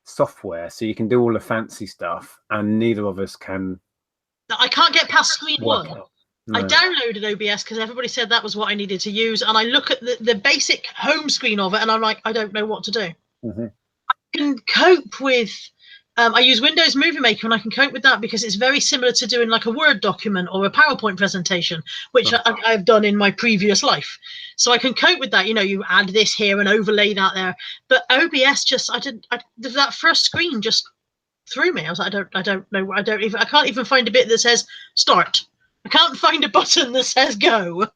software, so you can do all the fancy stuff, and neither of us can I can't get past screen work one. out. I No. downloaded OBS because everybody said that was what I needed to use, and I look at the basic home screen of it, and I'm like, I don't know what to do. Mm-hmm. I can cope with. I use Windows Movie Maker, and I can cope with that because it's very similar to doing like a Word document or a PowerPoint presentation, which I've done in my previous life. So I can cope with that. You know, you add this here and overlay that there. But OBS just, that first screen just threw me. I was like, I don't know. I can't even find a bit that says start. I can't find a button that says go.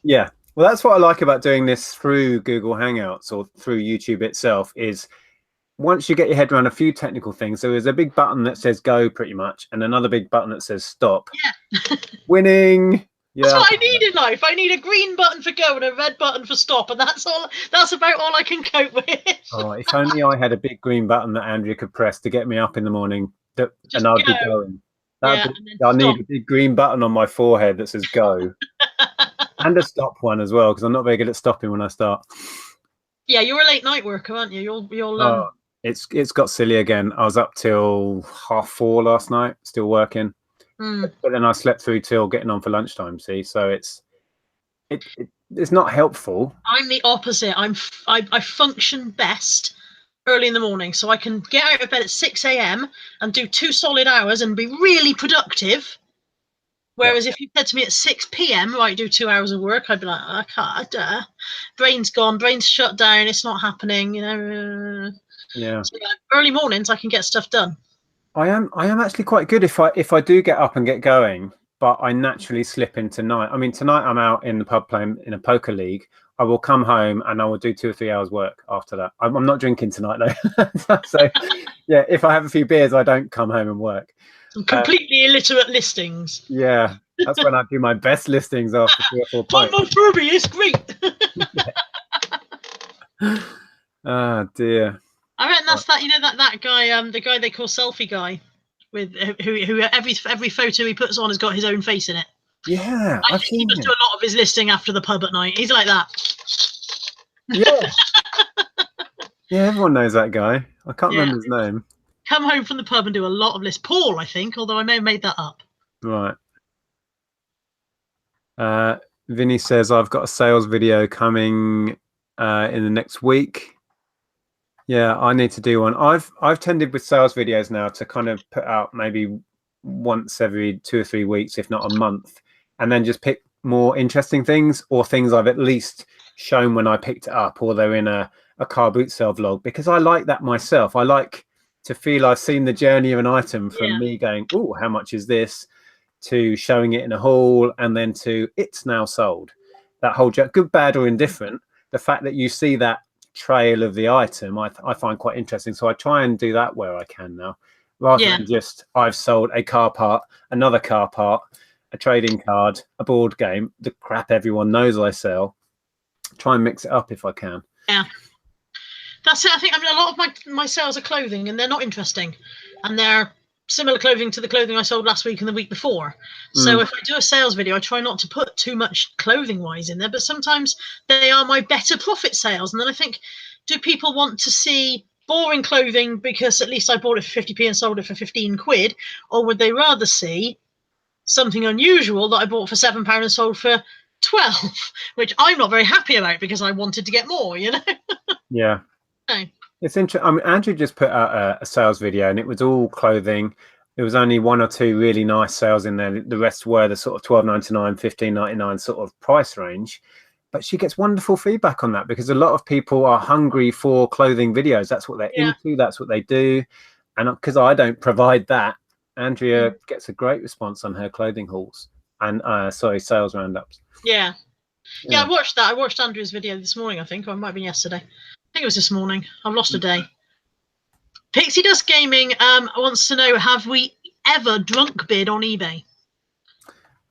Yeah. Well, that's what I like about doing this through Google Hangouts or through YouTube itself is once you get your head around a few technical things, there is a big button that says go pretty much and another big button that says stop. Yeah. Winning. Yeah. That's what I need in life. I need a green button for go and a red button for stop, and that's all. That's about all I can cope with. Oh, if only I had a big green button that Andrea could press to get me up in the morning, and I'd be going. I need a big green button on my forehead that says go, and a stop one as well because I'm not very good at stopping when I start. Yeah, you're a late night worker, aren't you? You'll. It's got silly again. I was up till 4:30 last night, still working. But then I slept through till getting on for lunchtime. See, so it's not helpful. I'm the opposite. I function best early in the morning, so I can get out of bed at 6 a.m. and do 2 solid hours and be really productive. Whereas if you said to me at 6 p.m., right, do 2 hours of work, I'd be like, I can't. Brain's gone, brain's shut down. It's not happening. You know. Yeah. So early mornings, I can get stuff done. I am actually quite good if I do get up and get going, but I naturally slip into night. I mean, tonight I'm out in the pub playing in a poker league. I will come home and I will do 2 or 3 hours work after that. I'm not drinking tonight though. So yeah, if I have a few beers, I don't come home and work. Some completely illiterate listings. Yeah, that's when I do my best listings after 3 or 4 pints. My Furby is great. Oh dear. I reckon that's that. You know that guy, the guy they call Selfie Guy, with who every photo he puts on has got his own face in it. Yeah, I think he must do a lot of his listing after the pub at night. He's like that. Yeah. Yeah, everyone knows that guy. I can't remember his name. Come home from the pub and do a lot of lists. Paul, I think, although I may have made that up. Right. Vinny says I've got a sales video coming in the next week. Yeah, I need to do one. I've tended with sales videos now to kind of put out maybe once every 2 or 3 weeks, if not a month, and then just pick more interesting things or things I've at least shown when I picked it up, or they're in a car boot sale vlog, because I like that myself. I like to feel I've seen the journey of an item from me going, oh, how much is this, to showing it in a haul, and then to it's now sold. That whole good, bad, or indifferent. The fact that you see that trail of the item, I find quite interesting. So I try and do that where I can now, rather than just I've sold a car part, another car part, a trading card, a board game, the crap everyone knows I sell. Try and mix it up if I can. Yeah, that's it. I think, I mean, a lot of my sales are clothing, and they're not interesting, and they're similar clothing to the clothing I sold last week and the week before. So if I do a sales video, I try not to put too much clothing wise in there, but sometimes they are my better profit sales. And then I think, do people want to see boring clothing because at least I bought it for 50p and sold it for 15 quid, or would they rather see something unusual that I bought for £7 and sold for 12, which I'm not very happy about because I wanted to get more, you know? Yeah. Okay. It's interesting. I mean, Andrew just put out a sales video, and it was all clothing. There was only 1 or 2 really nice sales in there. The rest were the sort of £12.99, £15.99 sort of price range. But she gets wonderful feedback on that because a lot of people are hungry for clothing videos. That's what they're into. That's what they do. And because I don't provide that, Andrea gets a great response on her clothing hauls and sales roundups. Yeah, I watched that. I watched Andrew's video this morning, I think, or it might have been yesterday. I think it was this morning. I've lost a day. Pixie Dust Gaming wants to know, have we ever drunk bid on eBay?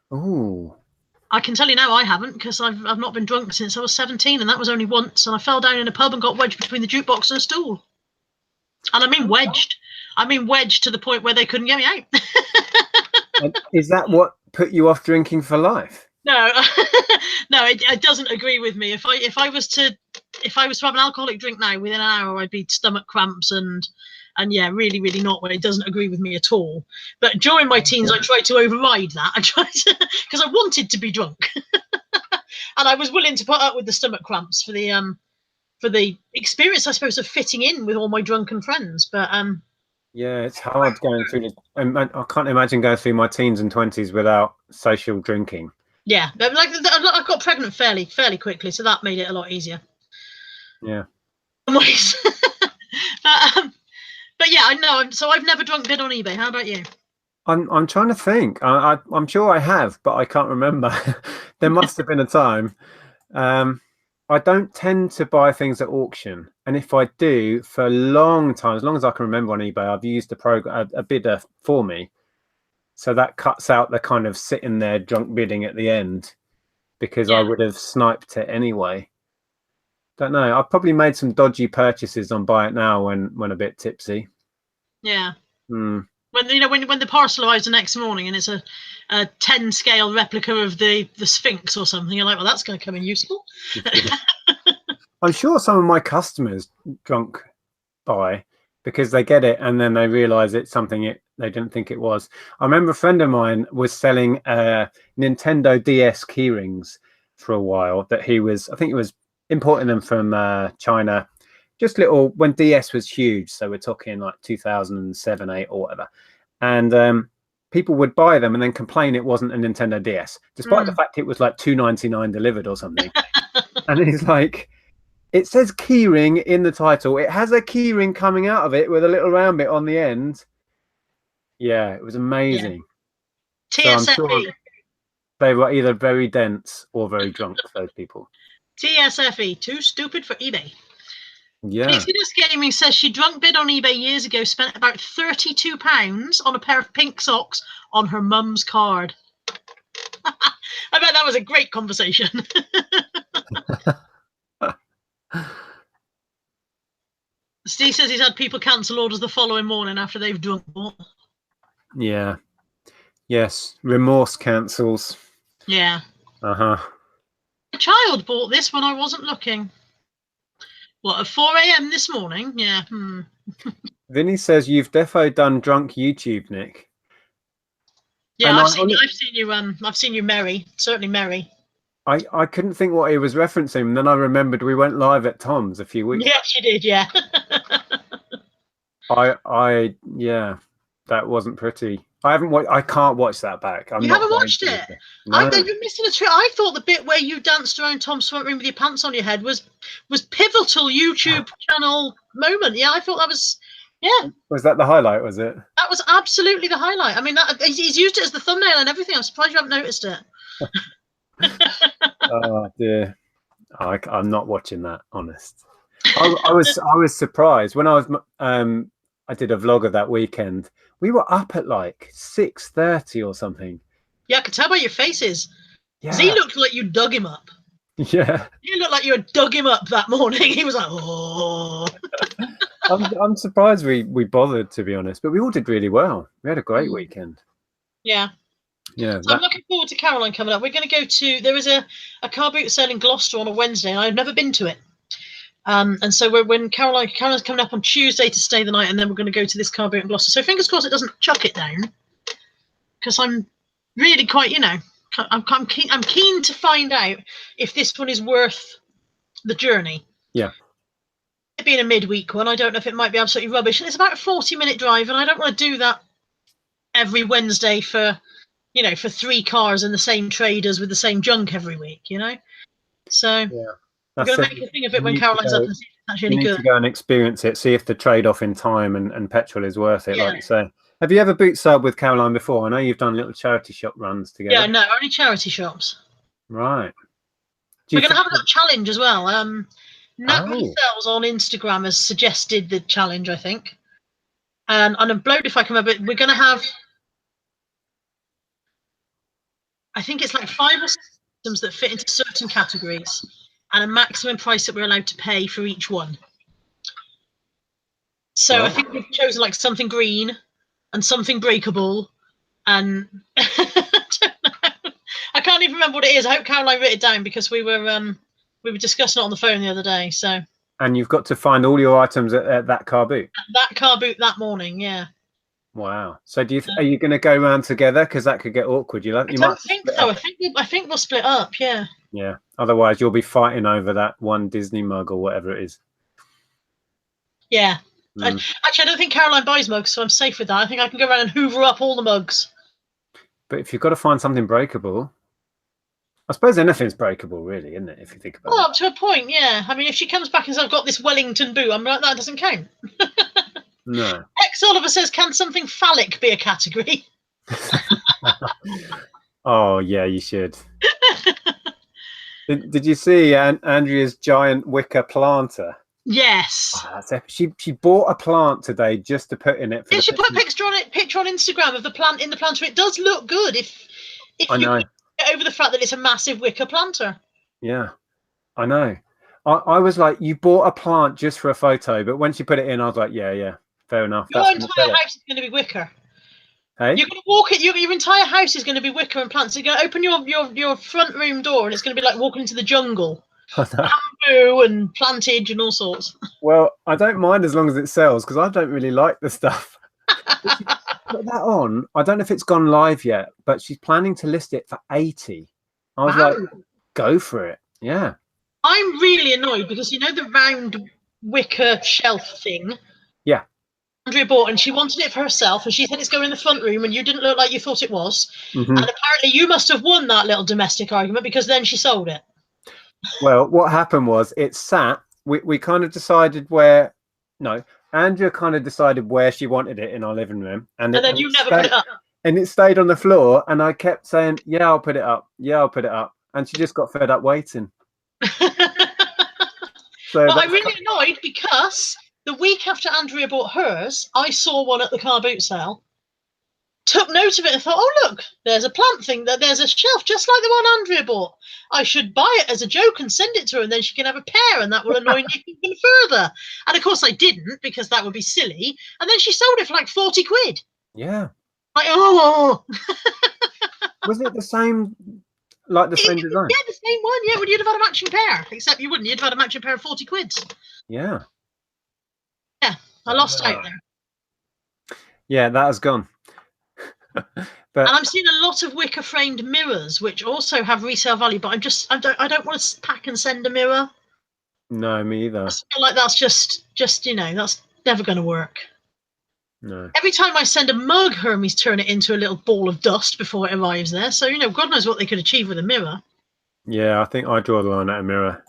Oh. I can tell you now I haven't, because I've not been drunk since I was 17, and that was only once, and I fell down in a pub and got wedged between the jukebox and a stool. And I mean wedged. I mean wedged to the point where they couldn't get me out. And is that what put you off drinking for life? No, no, it doesn't agree with me. If I was to have an alcoholic drink now, within an hour I'd be stomach cramps and yeah, really, really not. Well, it doesn't agree with me at all. But during my teens, I tried to override that. I tried to, because I wanted to be drunk, and I was willing to put up with the stomach cramps for the experience, I suppose, of fitting in with all my drunken friends. But Yeah, it's hard going through I can't imagine going through my teens and 20s without social drinking. yeah, like I got pregnant fairly quickly, so that made it a lot easier. Yeah. Ways. But yeah, I know. So I've never drunk bid on eBay. How about you? I'm trying to think. I'm sure I have, but I can't remember. There must have been a time. I don't tend to buy things at auction, and if I do, for a long time, as long as I can remember on eBay, I've used a bidder for me, so that cuts out the kind of sitting there drunk bidding at the end, because I would have sniped it anyway. Don't know. I've probably made some dodgy purchases on Buy It Now when a bit tipsy. Yeah. Hmm. When the parcel arrives the next morning and it's a 10 scale replica of the Sphinx or something, you're like, well, that's going to come in useful. I'm sure some of my customers drunk buy because they get it and then they realize it's something they didn't think it was. I remember a friend of mine was selling Nintendo DS keyrings for a while that I think he was importing them from China, just little, when DS was huge, so we're talking like 2007, 8 or whatever, and people would buy them and then complain it wasn't a Nintendo DS, despite the fact it was like $2.99 delivered or something. And he's like, it says keyring in the title. It has a keyring coming out of it with a little round bit on the end. Yeah, it was amazing. Yeah. So I'm sure they were either very dense or very drunk, those people. TSFE, too stupid for eBay. Yeah. Pixidus Gaming says she drunk bid on eBay years ago, spent about £32 on a pair of pink socks on her mum's card. I bet that was a great conversation. Steve says he's had people cancel orders the following morning after they've drunk more. Yeah. Yes. Remorse cancels. Yeah. Uh-huh. A child bought this when I wasn't looking. What, at 4 a.m. this morning? Yeah. Vinny says you've defo done drunk YouTube, Nick. Yeah, I've seen you merry. Certainly merry. I couldn't think what he was referencing, and then I remembered we went live at Tom's a few weeks. Yes, you did, yeah. Yeah, that wasn't pretty. I can't watch that back. You haven't watched it? No. You're missing a trick. I thought the bit where you danced around Tom's front room with your pants on your head was pivotal YouTube channel moment. Yeah, I thought that was. Yeah. Was that the highlight? Was it? That was absolutely the highlight. I mean, he's used it as the thumbnail and everything. I'm surprised you haven't noticed it. Oh dear, I'm not watching that. Honest. I was surprised when I did a vlog of that weekend. We were up at like 6:30 or something. Yeah, I could tell by your faces. Yeah. He looked like you dug him up. Yeah. You looked like you had dug him up that morning. He was like, oh. I'm surprised we bothered, to be honest, but we all did really well. We had a great weekend. Yeah. Yeah. So I'm looking forward to Caroline coming up. We're going to go to, there is a car boot sale in Gloucester on a Wednesday, and I've never been to it. And so when Caroline's coming up on Tuesday to stay the night, and then we're going to go to this car boot in Gloucester. So fingers crossed it doesn't chuck it down, because I'm really quite, I'm keen to find out if this one is worth the journey. Yeah. It being a midweek one, I don't know if it might be absolutely rubbish. And it's about a 40-minute drive, and I don't want to do that every Wednesday for 3 cars in the same traders with the same junk every week, So yeah. I'm going to make a thing of it when Caroline's up and see if it's actually any good. You need to go and experience it, see if the trade-off in time and petrol is worth it, like you say. Have you ever boot sold with Caroline before? I know you've done little charity shop runs together. Yeah, no, only charity shops. Right. We're going to have a little challenge as well. Nat Resells on Instagram has suggested the challenge, I think. And I'm blowed if I come up with it. We're going to have, I think it's like 5 or 6 items that fit into certain categories and a maximum price that we're allowed to pay for each one. So I think we've chosen like something green and something breakable, and I can't even remember what it is. I hope Caroline wrote it down because we were discussing it on the phone the other day. So. And you've got to find all your items at that car boot. That car boot that morning, yeah. Wow. So are you going to go around together? Because that could get awkward. I don't think so. I think we'll split up. Yeah. Yeah. Otherwise, you'll be fighting over that one Disney mug or whatever it is. Yeah. Actually, I don't think Caroline buys mugs, so I'm safe with that. I think I can go around and hoover up all the mugs. But if you've got to find something breakable, I suppose anything's breakable, really, isn't it? If you think about it. Well, up to a point, yeah. I mean, if she comes back and says, I've got this Wellington boot, I'm like, that doesn't count. No. X Oliver says, can something phallic be a category? Oh, yeah, you should. Did you see Andrea's giant wicker planter? Yes. Oh, she bought a plant today just to put in it. Yeah, she put a picture on Instagram of the plant in the planter. It does look good if I know. Get over the fact that it's a massive wicker planter. Yeah, I know. I was like, you bought a plant just for a photo, but when she put it in, I was like, yeah, fair enough. Your entire house is going to be wicker. Hey, you're going to walk it. Your entire house is going to be wicker and plants. So you're going to open your front room door, and it's going to be like walking into the jungle. Bamboo and plantage and all sorts. Well, I don't mind as long as it sells because I don't really like the stuff. Put that on. I don't know if it's gone live yet, but she's planning to list it for 80. I was like, go for it. Yeah. I'm really annoyed because you know the round wicker shelf thing? Yeah. Andrea bought and she wanted it for herself and she said it's going in the front room and you didn't look like you thought it was. And apparently you must have won that little domestic argument because then she sold it. Well, what happened was it sat, we kind of decided Andrea kind of decided where she wanted it in our living room. And then you never put it up. And it stayed on the floor and I kept saying, yeah, I'll put it up. Yeah, I'll put it up. And she just got fed up waiting. So I'm really annoyed because the week after Andrea bought hers, I saw one at the car boot sale, took note of it and thought, oh, look, there's a plant thing, there's a shelf just like the one Andrea bought. I should buy it as a joke and send it to her and then she can have a pair and that will annoy Nick even further. And of course I didn't because that would be silly. And then she sold it for like 40 quid. Yeah. Like, oh. Was it the same, like the same design? Yeah, the same one. Yeah, well, you'd have had a matching pair. Except you wouldn't. You'd have had a matching pair of 40 quids. Yeah. Yeah, I lost out there. Yeah, that has gone. And I'm seeing a lot of wicker framed mirrors, which also have resale value. But I don't want to pack and send a mirror. No, me either. I feel like that's just that's never going to work. No. Every time I send a mug, Hermes turn it into a little ball of dust before it arrives there. So God knows what they could achieve with a mirror. Yeah, I think I draw the line at a mirror.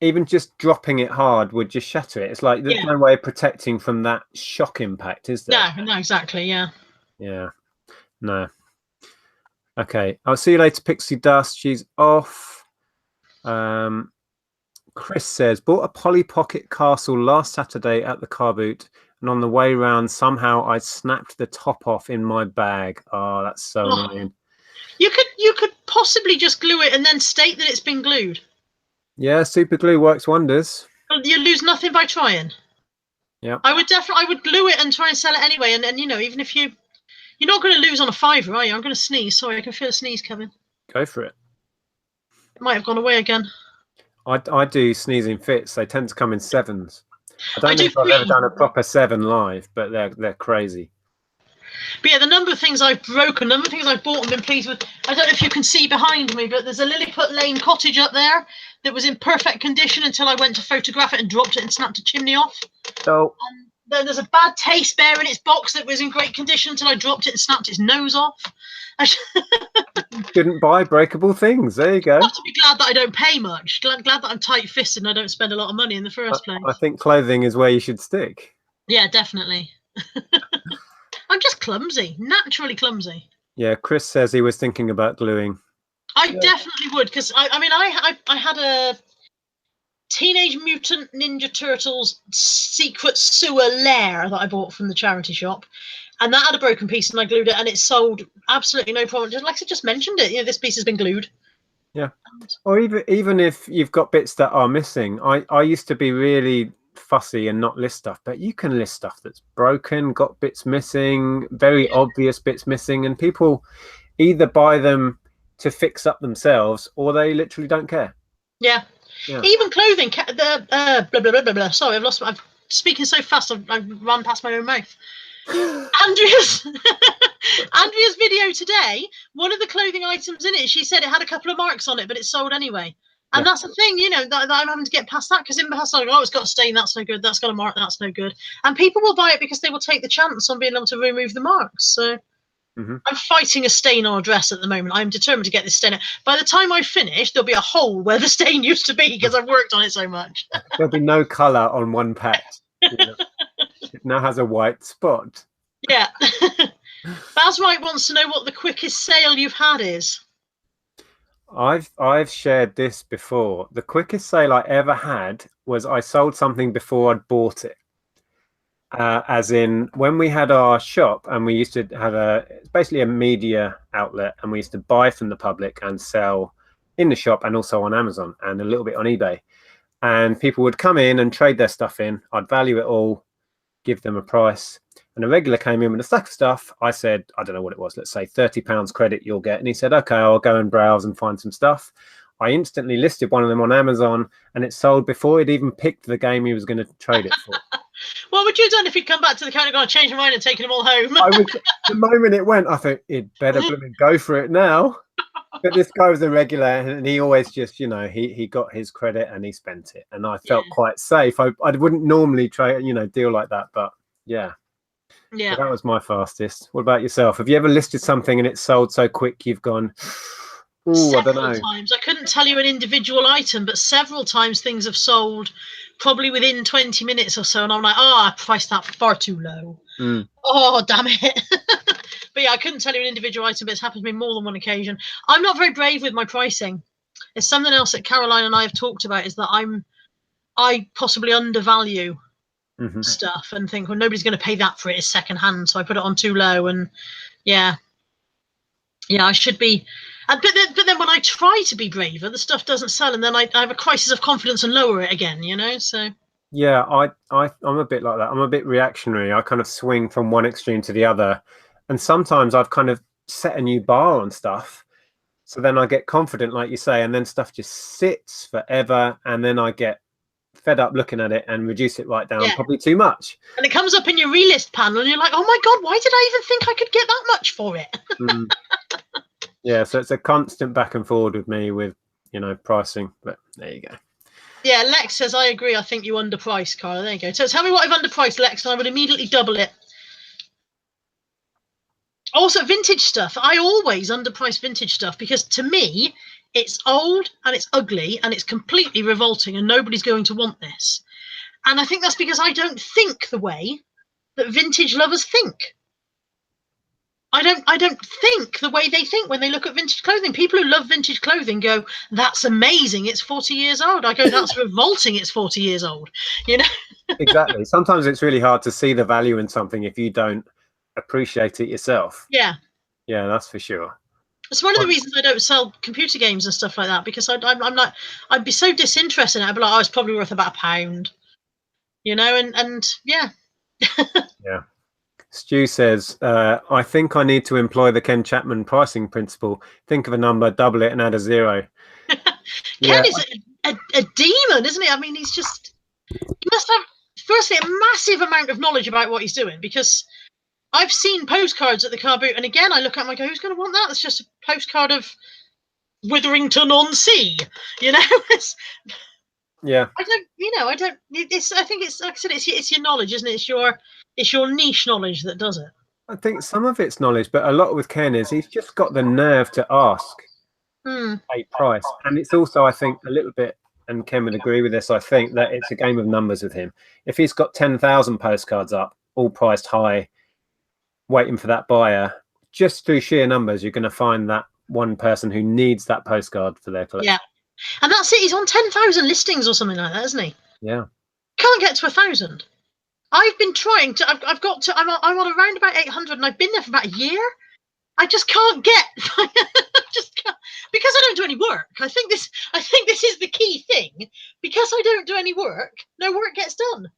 even just dropping it hard would just shatter it. It's like there's no way of protecting from that shock impact, is there? No, exactly. Yeah. Yeah. No. Okay. I'll see you later, Pixie Dust. She's off. Chris says, bought a Polly Pocket castle last Saturday at the car boot, and on the way round, somehow I snapped the top off in my bag. Oh, that's so annoying. You could possibly just glue it and then state that it's been glued. Yeah, super glue works wonders. You lose nothing by trying. Yeah. I would glue it and try and sell it anyway. And even if you're not going to lose on a fiver, are you? I'm going to sneeze. Sorry, I can feel a sneeze coming. Go for it. It might have gone away again. I do sneezing fits. They tend to come in sevens. I don't know if I've ever done a proper 7 live, but they're crazy. But yeah, the number of things I've broken, number of things I've bought and been pleased with. I don't know if you can see behind me, but there's a Lilliput Lane cottage up there that was in perfect condition until I went to photograph it and dropped it and snapped a chimney off. So then there's a bad taste bear in its box that was in great condition until I dropped it and snapped its nose off. Couldn't buy breakable things. There you go. I have to be glad that I don't pay much. Glad that I'm tight-fisted and I don't spend a lot of money in the first place. I think clothing is where you should stick. Yeah, definitely. I'm just clumsy, naturally clumsy. Yeah, Chris says he was thinking about gluing. I definitely would, because I had a Teenage Mutant Ninja Turtles secret sewer lair that I bought from the charity shop, and that had a broken piece, and I glued it, and it sold absolutely no problem. Just like I just mentioned it, this piece has been glued. Yeah, or even if you've got bits that are missing. I used to be really fussy and not list stuff, but you can list stuff that's broken, got bits missing, very obvious bits missing, and people, either buy them to fix up themselves, or they literally don't care. Yeah. Even clothing. The blah blah blah blah blah. Sorry, I'm speaking so fast. I've run past my own mouth. Andrea's video today. One of the clothing items in it, she said it had a couple of marks on it, but it sold anyway. And that's the thing, that I'm having to get past that, because in the past, it's got a stain, that's no good. That's got a mark, that's no good. And people will buy it because they will take the chance on being able to remove the marks. So. I'm fighting a stain on a dress at the moment. I'm determined to get this stain out. By the time I finish, there'll be a hole where the stain used to be because I've worked on it so much. There'll be no colour on one patch. It now has a white spot. Yeah. Bazwright wants to know what the quickest sale you've had is. I've shared this before. The quickest sale I ever had was I sold something before I'd bought it. As in, when we had our shop, and we used to have it's basically a media outlet, and we used to buy from the public and sell in the shop and also on Amazon and a little bit on eBay. And people would come in and trade their stuff in. I'd value it all, give them a price. And a regular came in with a stack of stuff. I said, I don't know what it was, let's say £30 credit you'll get. And he said, okay, I'll go and browse and find some stuff. I instantly listed one of them on Amazon, and it sold before he'd even picked the game he was going to trade it for. What would you have done if he'd come back to the counter, gone, changed your mind and taken them all home? The moment it went, I thought, he'd better go for it now. But this guy was a regular, and he always just, he got his credit and he spent it. And I felt quite safe. I wouldn't normally try, deal like that. But yeah. So that was my fastest. What about yourself? Have you ever listed something and it sold so quick you've gone, oh, I don't know. Several times. I couldn't tell you an individual item, but several times things have sold probably within 20 minutes or so, and I'm like, I priced that far too low. Oh, damn it. But yeah, I couldn't tell you an individual item, but it's happened to me more than one occasion. I'm not very brave with my pricing. It's something else that Caroline and I have talked about, is that I possibly undervalue stuff and think, well, nobody's going to pay that for it. It's secondhand, so I put it on too low. And yeah, I should be. But then when I try to be braver, the stuff doesn't sell, and then I have a crisis of confidence and lower it again. So. Yeah, I'm a bit like that. I'm a bit reactionary. I kind of swing from one extreme to the other, and sometimes I've kind of set a new bar on stuff, so then I get confident, like you say, and then stuff just sits forever, and then I get fed up looking at it and reduce it right down, probably too much. And it comes up in your relist panel, and you're like, oh my god, why did I even think I could get that much for it? Yeah, so it's a constant back and forward with me with, pricing, but there you go. Yeah, Lex says, I agree. I think you underpriced, Carla. There you go. So tell me what I've underpriced, Lex, and I would immediately double it. Also, vintage stuff. I always underprice vintage stuff because to me, it's old and it's ugly and it's completely revolting and nobody's going to want this. And I think that's because I don't think the way that vintage lovers think. I don't think the way they think when they look at vintage clothing. People who love vintage clothing go, that's amazing, it's 40 years old. I go, that's revolting, it's 40 years old. Exactly. Sometimes it's really hard to see the value in something if you don't appreciate it yourself. Yeah, that's for sure. It's one of the reasons I don't sell computer games and stuff like that, because I'm not, I'd be so disinterested in it. I'd be like, it's probably worth about £1, and yeah. Yeah. Stu says, I think I need to employ the Ken Chapman pricing principle. Think of a number, double it, and add a 0. Ken is a demon, isn't he? I mean, he must have, firstly, a massive amount of knowledge about what he's doing, because I've seen postcards at the car boot, and again, I look at them and I go, who's going to want that? It's just a postcard of Witherington-on-Sea, Yeah. I think it's, like I said, it's your knowledge, isn't it? It's your niche knowledge that does it. I think some of it's knowledge, but a lot with Ken is he's just got the nerve to ask a price. And it's also, I think, a little bit, and Ken would agree with this, I think, that it's a game of numbers with him. If he's got 10,000 postcards up, all priced high, waiting for that buyer, just through sheer numbers, you're going to find that one person who needs that postcard for their collection. Yeah. And that's it. He's on 10,000 listings or something like that, isn't he? Yeah. Can't get to 1,000. I've been trying to. I'm on around about 800, and I've been there for about a year. I just can't get. Just can't, because I don't do any work. I think this is the key thing. Because I don't do any work, no work gets done.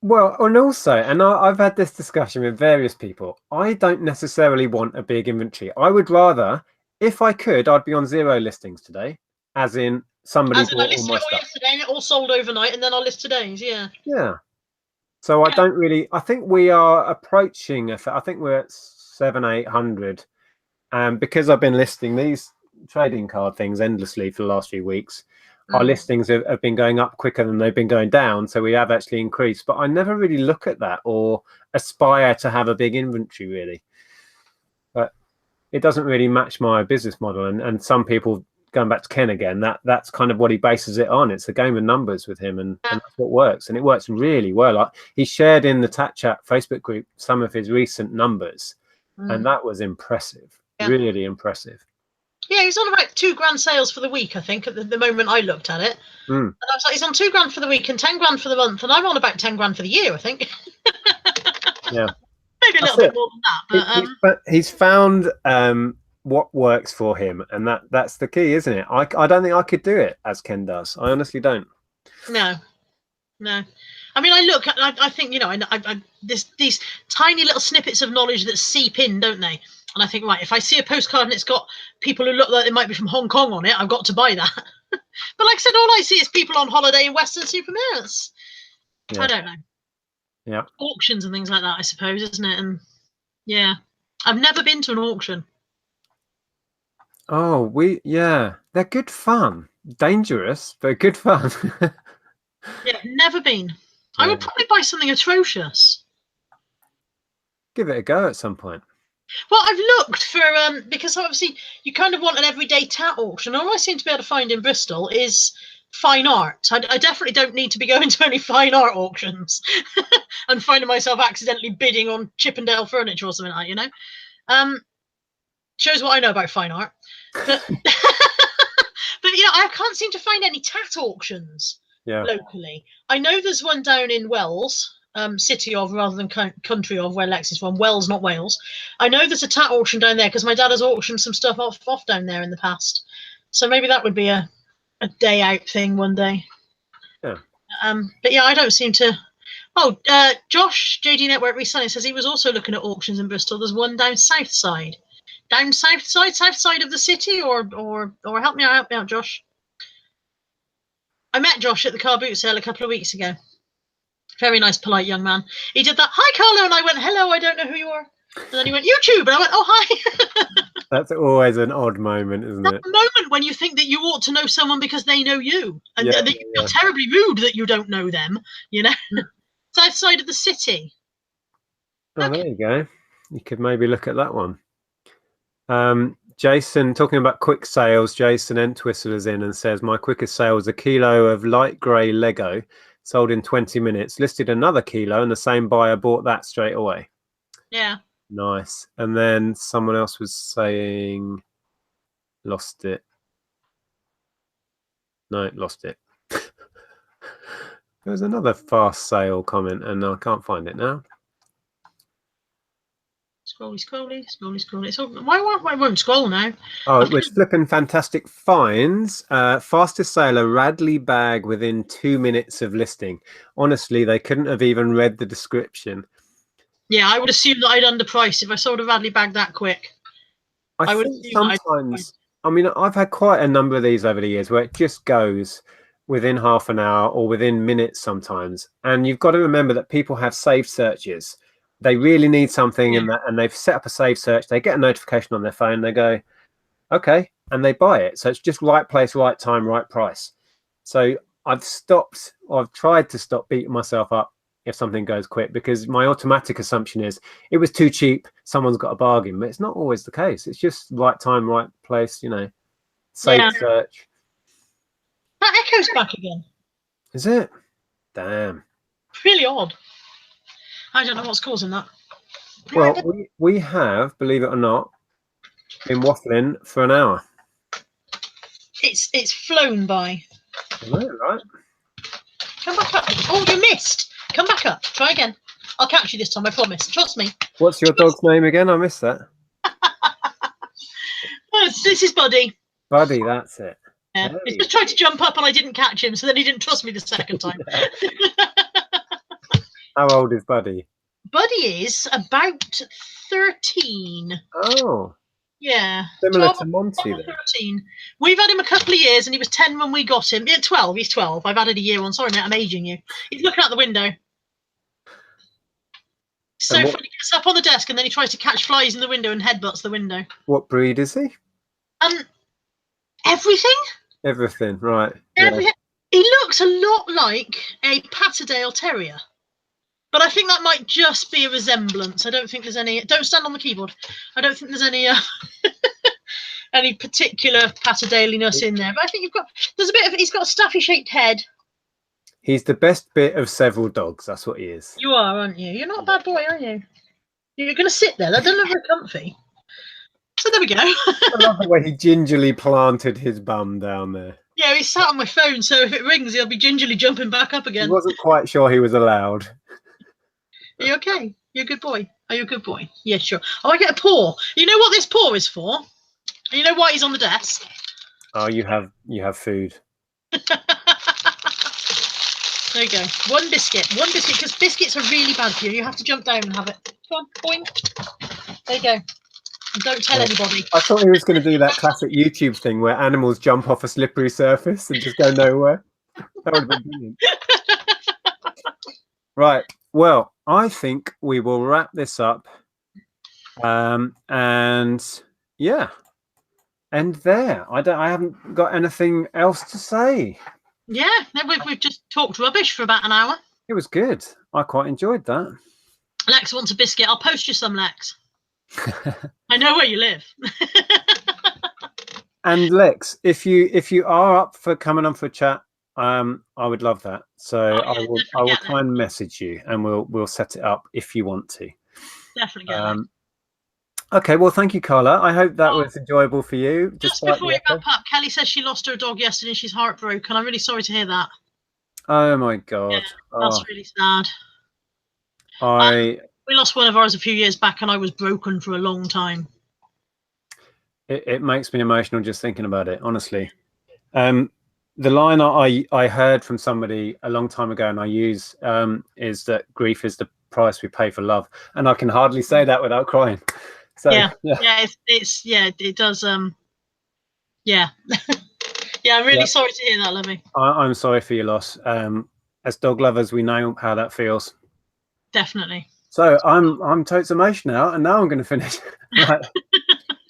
Well, and also, and I've had this discussion with various people. I don't necessarily want a big inventory. I would rather, if I could, I'd be on 0 listings today, as in somebody As in, I bought all listed my it all stuff. yesterday and it all sold overnight, and then I'll list today's. Yeah. Yeah. So I Yeah. don't really. I think we are approaching. I think we're at 700, 800. Because I've been listing these trading card things endlessly for the last few weeks, our listings have been going up quicker than they've been going down. So we have actually increased. But I never really look at that or aspire to have a big inventory, really. But it doesn't really match my business model. And some people, going back to Ken again, that's kind of what he bases it on. It's a game of numbers with him, and that's what works. And it works really well. Like, he shared in the Tat Chat Facebook group some of his recent numbers, and that was impressive. Yeah. Really impressive. Yeah, he's on about 2 grand sales for the week, I think, at the moment I looked at it. And I was like, he's on 2 grand for the week and 10 grand for the month, and I'm on about 10 grand for the year, I think. Yeah. Maybe a little bit more than that, but he's found what works for him, and that's the key, isn't it? I don't think I could do it as Ken does. I honestly don't. No. I mean, I think, you know, these tiny little snippets of knowledge that seep in, don't they? And I think, right, if I see a postcard and it's got people who look like they might be from Hong Kong on it, I've got to buy that. But like I said, all I see is people on holiday in Western supermarkets. Yeah. I don't know. Yeah. Auctions and things like that, I suppose, isn't it? And yeah, I've never been to an auction. Oh, they're good fun. Dangerous, but good fun. Yeah, never been. I would probably buy something atrocious. Give it a go at some point. Well, I've looked for because obviously you kind of want an everyday tat auction. All I seem to be able to find in Bristol is fine art. I definitely don't need to be going to any fine art auctions and finding myself accidentally bidding on Chippendale furniture or something like that, you know. Shows what I know about fine art. But but you know, I can't seem to find any tat auctions locally. I know there's one down in Wells. City of rather than country of, where Lex is from. Wells, not Wales. I know there's a tat auction down there because my dad has auctioned some stuff off down there in the past. So maybe that would be a day out thing one day. Yeah. But yeah, I don't seem to. Oh, Josh, JD Network Reselling, says he was also looking at auctions in Bristol. There's one down south side of the city, or help me out, Josh. I met Josh at the car boot sale a couple of weeks ago. Very nice, polite young man. He did that. Hi, Carla, and I went, hello, I don't know who you are. And then he went, YouTube, and I went, oh, hi. That's always an odd moment, isn't it? That moment when you think that you ought to know someone because they know you, and that you feel yeah. terribly rude that you don't know them, you know. South side of the city. Oh, there you go. You could maybe look at that one. Jason, talking about quick sales, Jason Entwistle is in and says, my quickest sale was a kilo of light grey Lego, sold in 20 minutes, listed another kilo, and the same buyer bought that straight away. Yeah. Nice. And then someone else was saying, lost it. No, lost it. There was another fast sale comment, and I can't find it now. Scrolly. So why won't scroll now? Oh, it was flipping fantastic finds. Fastest sale, a Radley bag within 2 minutes of listing. Honestly, they couldn't have even read the description. Yeah, I would assume that I'd underpriced if I sold a Radley bag that quick. I think sometimes, I mean, I've had quite a number of these over the years where it just goes within half an hour or within minutes sometimes. And you've got to remember that people have saved searches. They really need something, and they've set up a save search. They get a notification on their phone. They go, okay, and they buy it. So it's just right place, right time, right price. So I've tried to stop beating myself up if something goes quick, because my automatic assumption is it was too cheap, someone's got a bargain. But it's not always the case. It's just right time, right place, you know, save search. That echoes back again. Is it? Damn. Really odd. I don't know what's causing that. Well, we have, believe it or not, been waffling for an hour. It's flown by. I know, right? Come back up. Oh, you missed. Come back up. Try again. I'll catch you this time, I promise. Trust me. What's your dog's name again? I missed that. This is Buddy. Buddy, that's it. Yeah. He just tried to jump up and I didn't catch him, so then he didn't trust me the second time. How old is Buddy? Buddy is about 13. Oh, Yeah, similar 12, to 12 Monty or then. 13. We've had him a couple of years, and he was 10 when we got him. Yeah, 12. He's 12. I've added a year on. Sorry, mate, I'm aging you. He's looking out the window. So And funny. He gets up on the desk, and then he tries to catch flies in the window and headbutts the window. what breed is he? Everything. Everything, right? Everything. He looks a lot like a Patterdale Terrier. But I think that might just be a resemblance. I don't think there's any. Don't stand on the keyboard. I don't think there's any any particular Patterdale-ness in there. But I think there's a bit of. He's got a staffy-shaped head. He's the best bit of several dogs. That's what he is. You are, aren't you? You're not a bad boy, are you? You're going to sit there. That doesn't look very comfy. So there we go. I love the way he gingerly planted his bum down there. Yeah, he's sat on my phone, so if it rings, he'll be gingerly jumping back up again. He wasn't quite sure he was allowed. Are you okay? You're a good boy. Are you a good boy? Yeah, sure. Oh, I get a paw. You know what this paw is for? You know why he's on the desk? Oh, you have food. There you go. One biscuit, because biscuits are really bad for you. You have to jump down and have it. Come on, boing. There you go. And don't tell anybody. I thought he was going to do that classic YouTube thing where animals jump off a slippery surface and just go nowhere. That would have been brilliant. Right. Well, I think we will wrap this up. And yeah, end there. I haven't got anything else to say. Yeah, we've just talked rubbish for about an hour. It was good. I quite enjoyed that. Lex wants a biscuit. I'll post you some, Lex. I know where you live. And Lex, if you are up for coming on for a chat, I would love that. So I will try and message you, and we'll set it up if you want to. Definitely get that. Okay, well, thank you, Carla. I hope that was enjoyable for you. Just before we wrap up, Kelly says she lost her dog yesterday and she's heartbroken. I'm really sorry to hear that. Oh my God. Yeah, that's really sad. We lost one of ours a few years back and I was broken for a long time. It makes me emotional just thinking about it, honestly. The line I heard from somebody a long time ago and I use is that grief is the price we pay for love. And I can hardly say that without crying. So, it does. Yeah. Yeah, I'm really sorry to hear that, Lovey. I'm sorry for your loss. As dog lovers, we know how that feels. Definitely. So I'm totes emotional now, and now I'm going to finish. Right.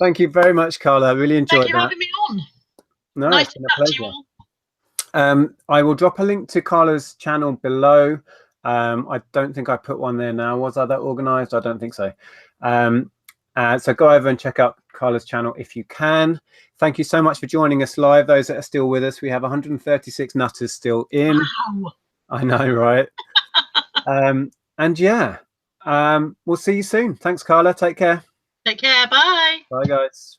Thank you very much, Carla. I really enjoyed that. Thank you for having me on. No, nice it's been to a pleasure. you all. I will drop a link to Carla's channel below. I don't think I put one there now. Was I that organized? I don't think so. So go over and check out Carla's channel if you can. Thank you so much for joining us live. Those that are still with us, we have 136 nutters still in. Wow. I know, right? And yeah, we'll see you soon. Thanks, Carla. Take care. Take care. Bye. Bye, guys.